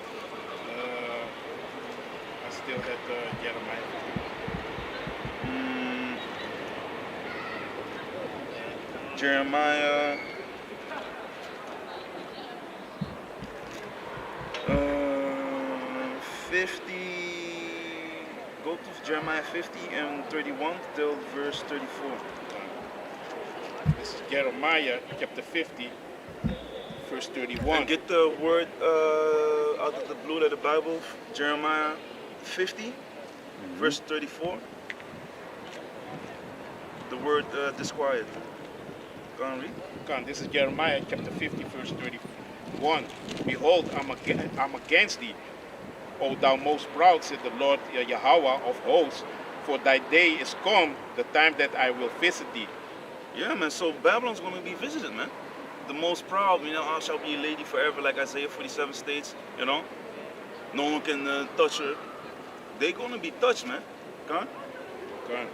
I still had Jeremiah. Jeremiah. 50. Go to Jeremiah 50 and 31 till verse 34. This is Jeremiah chapter 50, verse 31. And get the word out of the blue letter Bible, Jeremiah 50, verse 34. The word disquiet. Go on, read. Come, this is Jeremiah chapter 50, verse 31. Behold, I'm against thee, O thou most proud, said the Lord Yahweh of hosts, for thy day is come, the time that I will visit thee. Yeah, man, so Babylon's going to be visited, man. The most proud, I shall be a lady forever, like Isaiah 47 states, No one can touch her. They're going to be touched, man. Come on.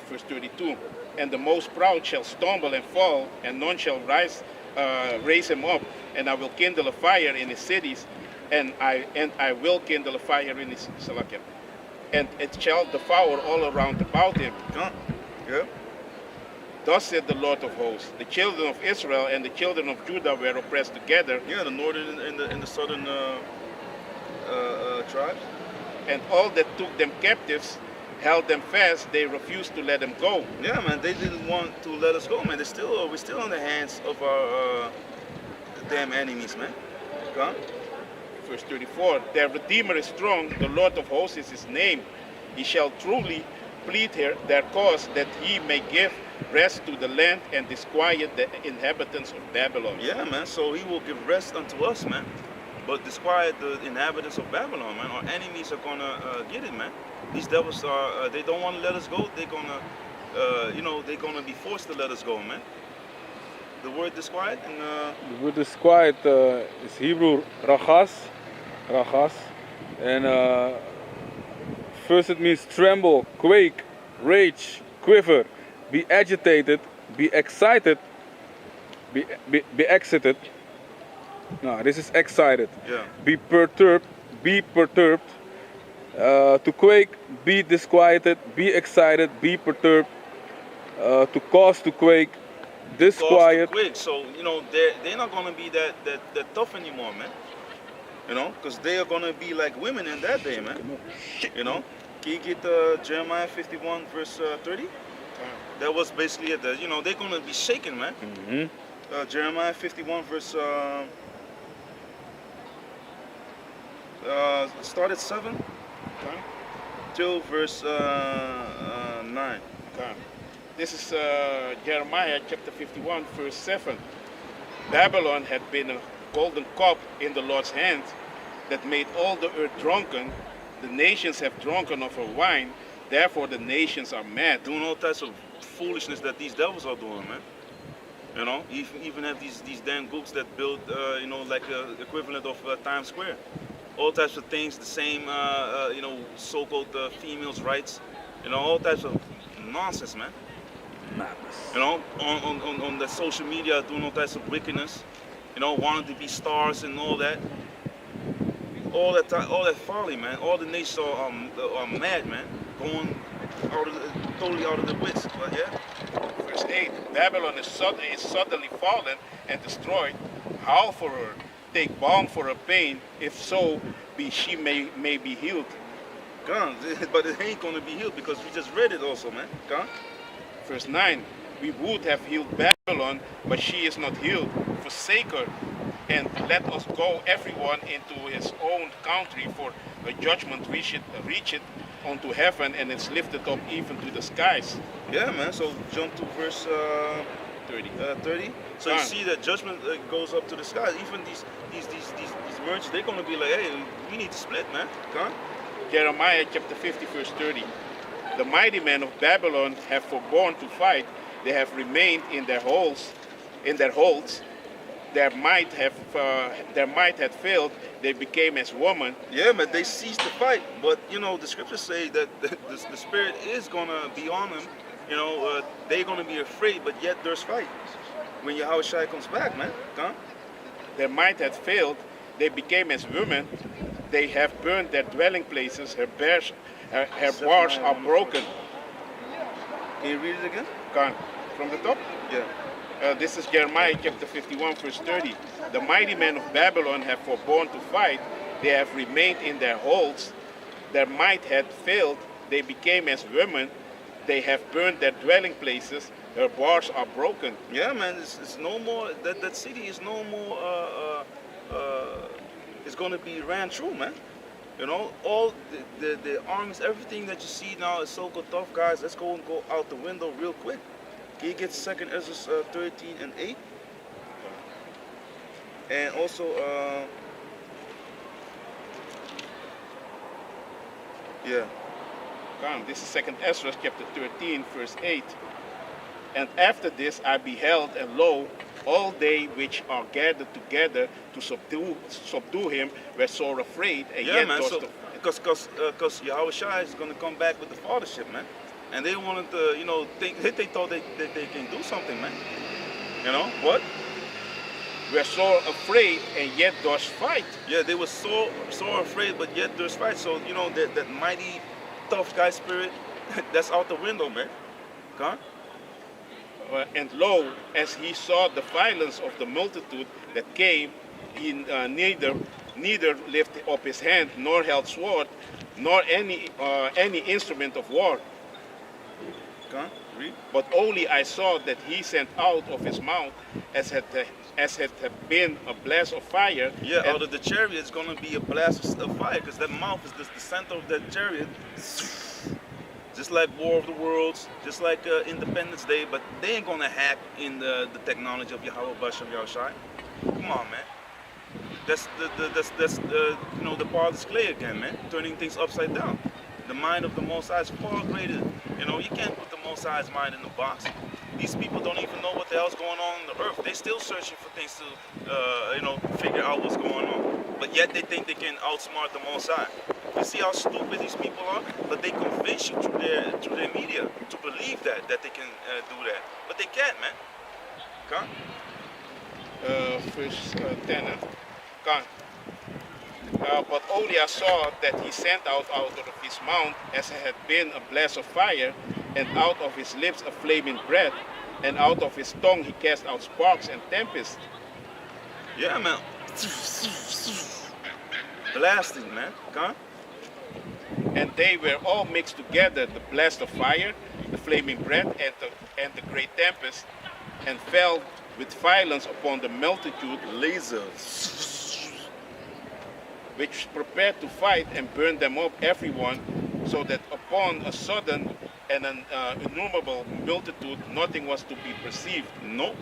Verse 32. And the most proud shall stumble and fall, and none shall raise him up. And I will kindle a fire in his cities, and I will kindle a fire in his Salakia. And it shall devour all around about him. Come on. Yeah. Thus said the Lord of hosts, the children of Israel and the children of Judah were oppressed together, Yeah, the northern and the southern tribes. and all that took them captives held them fast. They refused to let them go. Yeah, man, they didn't want to let us go, man. We're still in the hands of our damn enemies, man. Come. Verse 34, their Redeemer is strong, the Lord of hosts is his name. He shall truly plead their cause, that he may give rest to the land and disquiet the inhabitants of Babylon. Yeah, man, so he will give rest unto us, man. But disquiet the inhabitants of Babylon, man. Our enemies are gonna get it, man. These devils are, they don't want to let us go. They're gonna, they're gonna be forced to let us go, man. The word disquiet and The word disquiet is Hebrew rachas, and first it means tremble, quake, rage, quiver, be agitated, be excited, be excited. No, this is excited. yeah. Be perturbed, to quake, be disquieted, be excited, be perturbed, to cause to quake, disquiet. Quick, so they're not gonna be that tough anymore, man. Because they are gonna be like women in that day, man. Can you get Jeremiah 51 verse 30? That was basically it. They're gonna be shaken, man. Mm-hmm. Jeremiah 51 verse start at 7 till verse 9. Okay. This is Jeremiah chapter 51 verse 7. Babylon had been a golden cup in the Lord's hand that made all the earth drunken. The nations have drunken of her wine, therefore the nations are mad. Doing all types of foolishness that these devils are doing, man. Even have these damn gooks that build, like equivalent of Times Square. All types of things, the same, so-called females' rights. All types of nonsense, man. On the social media, doing all types of wickedness. Wanting to be stars and all that. All that folly, man. All the nations are mad, man. Going totally out of their wits. But yeah. Verse 8, Babylon is suddenly fallen and destroyed. Howl for her, take balm for her pain, if so be she may be healed. Gone. But it ain't gonna be healed because we just read it also, man. Gone. Verse 9, we would have healed Babylon, but she is not healed. Forsake her, and let us go everyone into his own country, for a judgment reacheth unto heaven, and it's lifted up even to the skies. Yeah, man. So jump to verse 30. 30. So you see that judgment goes up to the sky. Even these merchants, they're gonna be like, hey, we need to split, man. Gone. Jeremiah chapter 50 verse 30. The mighty men of Babylon have forborne to fight. They have remained in their holds. Their might had failed. They became as women. Yeah, man. They ceased to fight, but the scriptures say that the spirit is gonna be on them. They're gonna be afraid, but yet there's fight. When Yahushua comes back, man. Gone. Their might had failed. They became as women. They have burned their dwelling places. Her bars are broken. Can you read it again? Gone. From the top? Yeah. This is Jeremiah chapter 51 verse 30. The mighty men of Babylon have forborne to fight. They have remained in their holds. Their might had failed. They became as women. They have burned their dwelling places. Her bars are broken. Yeah, man. It's no more. That city is no more. It's gonna be ran through, man. All the armies, everything that you see now is so good tough, guys. Let's go out the window real quick. Can you get 2nd Ezra 13 and 8? And also, yeah. Come, this is 2nd Ezra chapter 13 verse 8. And after this I beheld, and lo, all they which are gathered together to subdue him were sore afraid, and Yeah, yet man. dost So, because Yahushua is going to come back with the fathership, man, and they wanted to, they thought that they can do something, man. What? were sore afraid, and yet dost fight. Yeah, they were so afraid, but yet there's fight. So that mighty tough guy spirit, that's out the window, man. Huh? And lo, as he saw the violence of the multitude that came, he neither lifted up his hand, nor held sword, nor any instrument of war. Come on, read. But only I saw that he sent out of his mouth as had been a blast of fire. Yeah, and out of the chariot is going to be a blast of fire, because that mouth is just the center of that chariot. Just like War of the Worlds, just like Independence Day, but they ain't going to hack in the technology of Yahweh Bashem Yahushai. Come on, man. That's the potter's clay again, man. Turning things upside down. The mind of the Most High is far greater. You can't put the Most High's mind in a box. These people don't even know what the hell's going on the earth. They're still searching for things to, figure out what's going on. But yet they think they can outsmart the Most High. You see how stupid these people are? But they convince you through their media to believe that they can do that. But they can't, man. Come. Verse 10. Come. But only I saw that he sent out of his mouth as it had been a blast of fire, and out of his lips a flaming breath, and out of his tongue he cast out sparks and tempests. Yeah, man. Blasting, man. Come. And they were all mixed together, the blast of fire, the flaming breath, and the great tempest, and fell with violence upon the multitude, Lasers. which prepared to fight, and burned them up everyone, so that upon a sudden and an innumerable multitude nothing was to be perceived, Nope.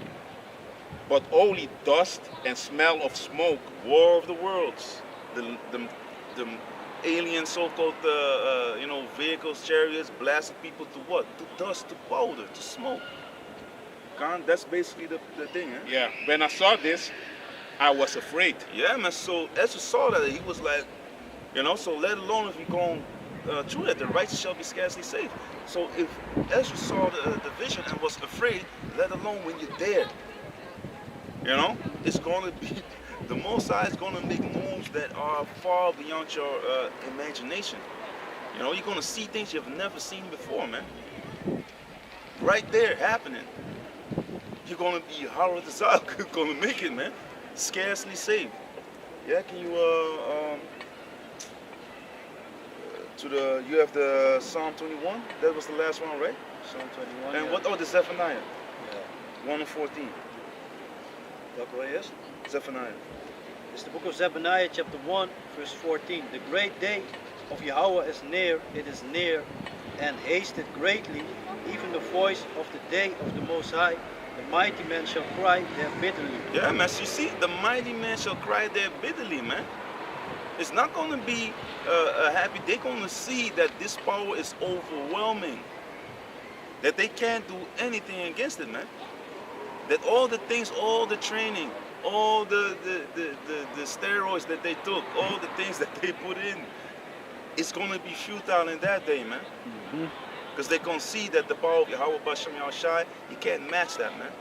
but only dust and smell of smoke. War of the Worlds. The alien so-called vehicles, chariots, blasting people to what? To dust, to powder, to smoke. Khan, that's basically the thing, eh? Yeah, when I saw this, I was afraid. Yeah, man. So as you saw that, he was like, so let alone if you're going through that, the righteous shall be scarcely saved. So if as you saw the vision and was afraid, let alone when you're there, it's going to be, the Most High is going to make moves that are far beyond your imagination. You're going to see things you've never seen before, man. Right there happening. You're going to be Howard the Zod, going to make it, man. Scarcely saved. Yeah, can you you have the Psalm 21? That was the last one, right? Psalm 21. And ja. what? Oh, the Zephaniah. Ja. 1 and 14. Welke wil je eerst? Zephaniah. It's the book of Zephaniah, chapter 1, verse 14. The great day of Yahweh is near, it is near, and hasted greatly, even the voice of the day of the Most High. The mighty man shall cry there bitterly. Yeah, man. So you see, the mighty man shall cry there bitterly, man. It's not going to be a happy. They're going to see that this power is overwhelming. That they can't do anything against it, man. That all the things, all the training, all the steroids that they took, all the things that they put in, it's going to be futile in that day, man. Because they're going to see that the power of Yahweh Bashem Yahushai, you can't match that, man.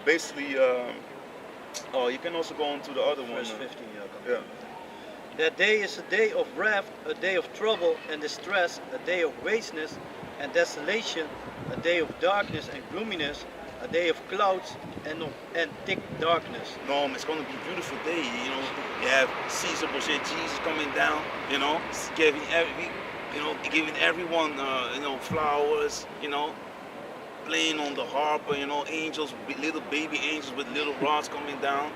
Basically, you can also go on to the other one. Verse 15. Yeah. That day is a day of wrath, a day of trouble and distress, a day of wasteness and desolation, a day of darkness and gloominess, a day of clouds and thick darkness. No, it's going to be a beautiful day. You have Caesar Borgia, Jesus coming down. Giving everyone, flowers. Playing on the harp. Angels, little baby angels with little rods coming down.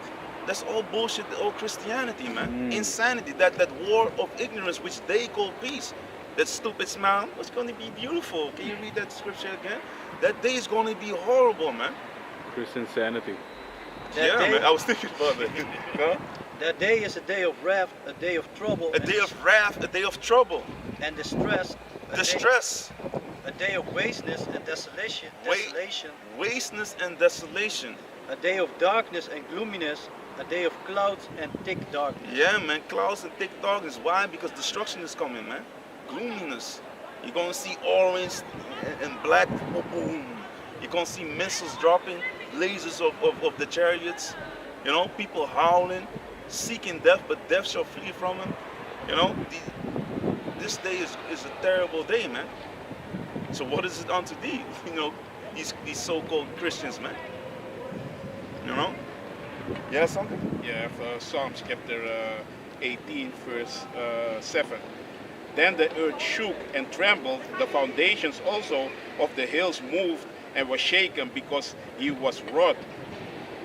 That's all bullshit. All Christianity, man. Insanity. That war of ignorance, which they call peace. That stupid smile was going to be beautiful. Can you read that scripture again? That day is going to be horrible, man. Christian sanity. Man. I was thinking about that. Huh? That day is a day of wrath, a day of trouble. A day of wrath, a day of trouble. And distress. Distress. A day of wasteness and desolation. Wasteness and desolation. A day of darkness and gloominess. A day of clouds and thick darkness. Yeah, man. Clouds and thick darkness. Why? Because destruction is coming, man. Gloominess. You're going to see orange and black. Boom. You're going to see missiles dropping. Lasers of the chariots. People howling. Seeking death, but death shall flee from them. This day is a terrible day, man. So what is it unto thee? these so-called Christians, man. You know? Yeah, something? Yeah, Psalms chapter 18, verse 7. Then the earth shook and trembled, the foundations also of the hills moved and were shaken because he was wroth.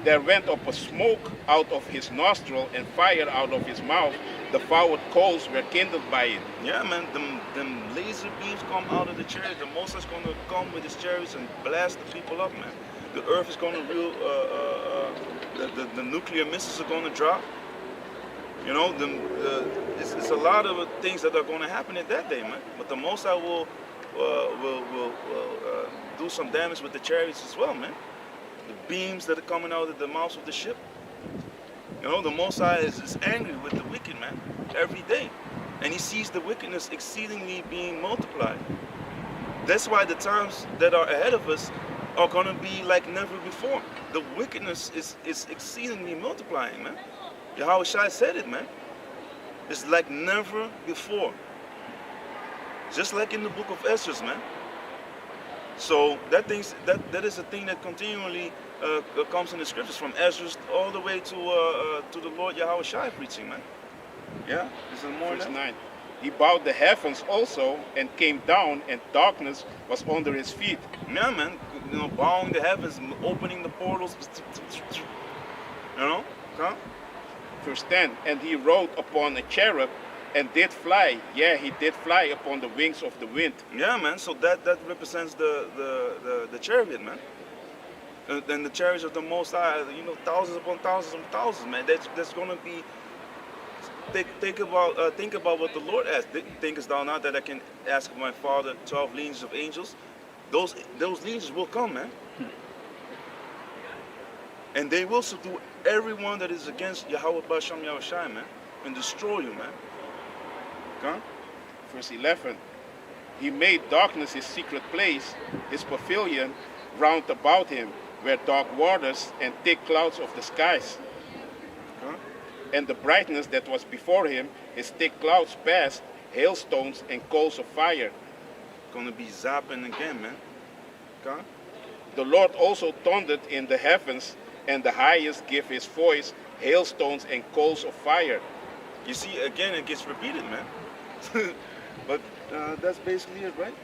There went up a smoke out of his nostril and fire out of his mouth. The devoured coals were kindled by it. Yeah, man, them laser beams come out of the chariots. The Most High's gonna come with his chariots and blast the people up, man. The earth is gonna the nuclear missiles are gonna drop. You know, it's a lot of things that are gonna happen in that day, man. But the Most High will do some damage with the chariots as well, man. The beams that are coming out of the mouths of the ship. You know, the Most High is angry with the wicked, man, every day. And he sees the wickedness exceedingly being multiplied. That's why the times that are ahead of us are going to be like never before. The wickedness is exceedingly multiplying, man. Yahweh Shai said it, man. It's like never before. Just like in the book of Ezra, man. So that is a thing that continually comes in the scriptures from Ezra all the way to the Lord Yahweh Shai preaching, man. Yeah, is there more? Verse 9. He bowed the heavens also and came down, and darkness was under his feet. Yeah, man. You know, bowing the heavens, opening the portals. You know, huh? Verse 10. And he rode upon a cherub and did fly. Yeah, he did fly upon the wings of the wind. Yeah, man. So that represents the chariot, man. And the chariots of the Most High, you know, thousands upon thousands and thousands, man. That's gonna be. Think about what the Lord asked. Thinkest thou not that I can ask of my Father 12 legions of angels? Those legions will come, man. And they will subdue everyone that is against Yahweh Basham Yahweh Shai, man, and destroy you, man. Okay? Verse 11. He made darkness his secret place, his pavilion round about him, were dark waters and thick clouds of the skies. Okay? And the brightness that was before him, his thick clouds passed, hailstones and coals of fire. Gonna be zapping again, man. Okay? The Lord also thundered in the heavens, and the highest gave his voice, hailstones and coals of fire. You see, again, it gets repeated, man. But that's basically it, right?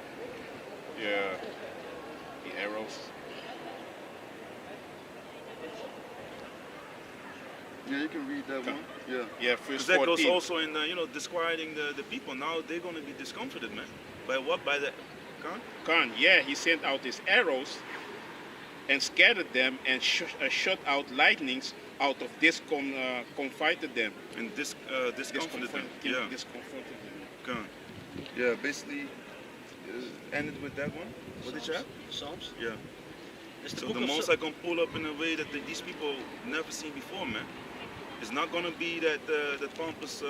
Yeah. The arrows. Yeah, you can read that one. Yeah. Yeah, verse 14. That goes also in, disquieting the people. Now they're going to be discomforted, man. By what? By the Khan, yeah, he sent out his arrows and scattered them and shot out lightnings out of discomfited them. And discomforted them. Yeah. Discomforted them. Khan. Yeah, basically. Ended with that one. What did you have? Psalms. Yeah. It's the So book the of Most High gonna pull up in a way that these people never seen before, man. It's not gonna be that pompous,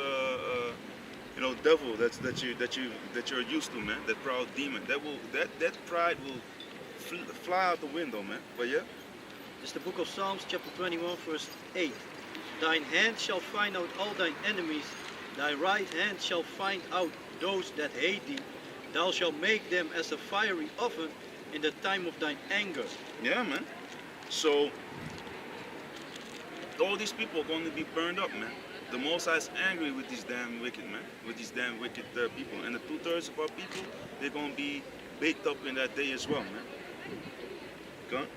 devil that you're used to, man. That proud demon. That pride will fly out the window, man. But yeah. It's the book of Psalms, chapter 21, verse 8. Thine hand shall find out all thine enemies. Thy right hand shall find out those that hate thee. Thou shalt make them as a fiery oven in the time of thine anger. Yeah, man. So all these people are going to be burned up, man. The Most High is angry with these damn wicked, man. With these damn wicked people. And the 2/3 of our people, they're going to be baked up in that day as well, man. Go on.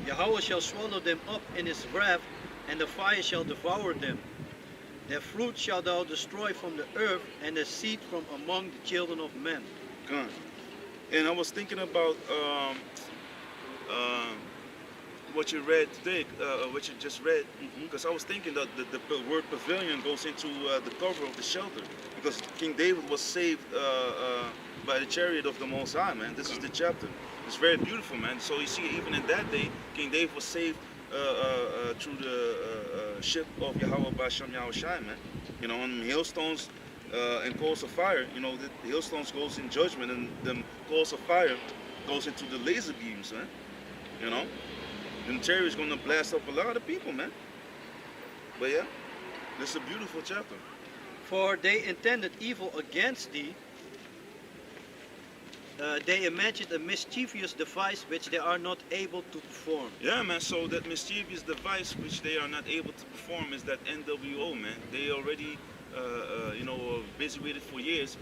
Yahweh shall swallow them up in his wrath, and the fire shall devour them. Their fruit shalt thou destroy from the earth, and their seed from among the children of men. Gone. And I was thinking about what you read today, what you just read, because I was thinking that the word pavilion goes into the cover of the shelter, because King David was saved by the chariot of the Most High, man. This is the chapter. It's very beautiful, man. So you see, even in that day, King David was saved through the ship of Yahweh Basham Yahweh Shai, man. You know, on hailstones and coals of fire, you know, the hailstones goes in judgment, and the coals of fire goes into the laser beams, man. You know, the chariot is going to blast up a lot of people, man. But yeah, this is a beautiful chapter. For they intended evil against thee, they imagined a mischievous device which they are not able to perform. Yeah, man. So that mischievous device which they are not able to perform is that NWO, man. They already, busy with it for years,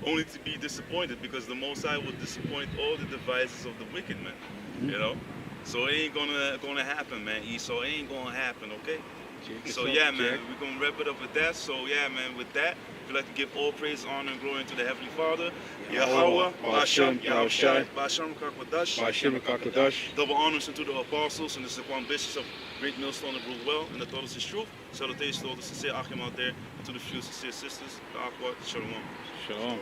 only to be disappointed because the Most High will disappoint all the devices of the wicked, man. You know. So it ain't gonna happen, man. Esau, it ain't gonna happen, okay? So yeah, man, we're gonna wrap it up with that. So yeah, man, with that, we'd like to give all praise, honor, and glory to the Heavenly Father, Yahweh, Ba'Shem, Yahushai, Ba'Shem Kakadash. Double honors unto the apostles and the Sequan bishops of Great Millstone that rule well and the told is truth. Salutations to all the sincere Achim out there and to the few sincere sisters, the Aqua, Shalom. Shalom.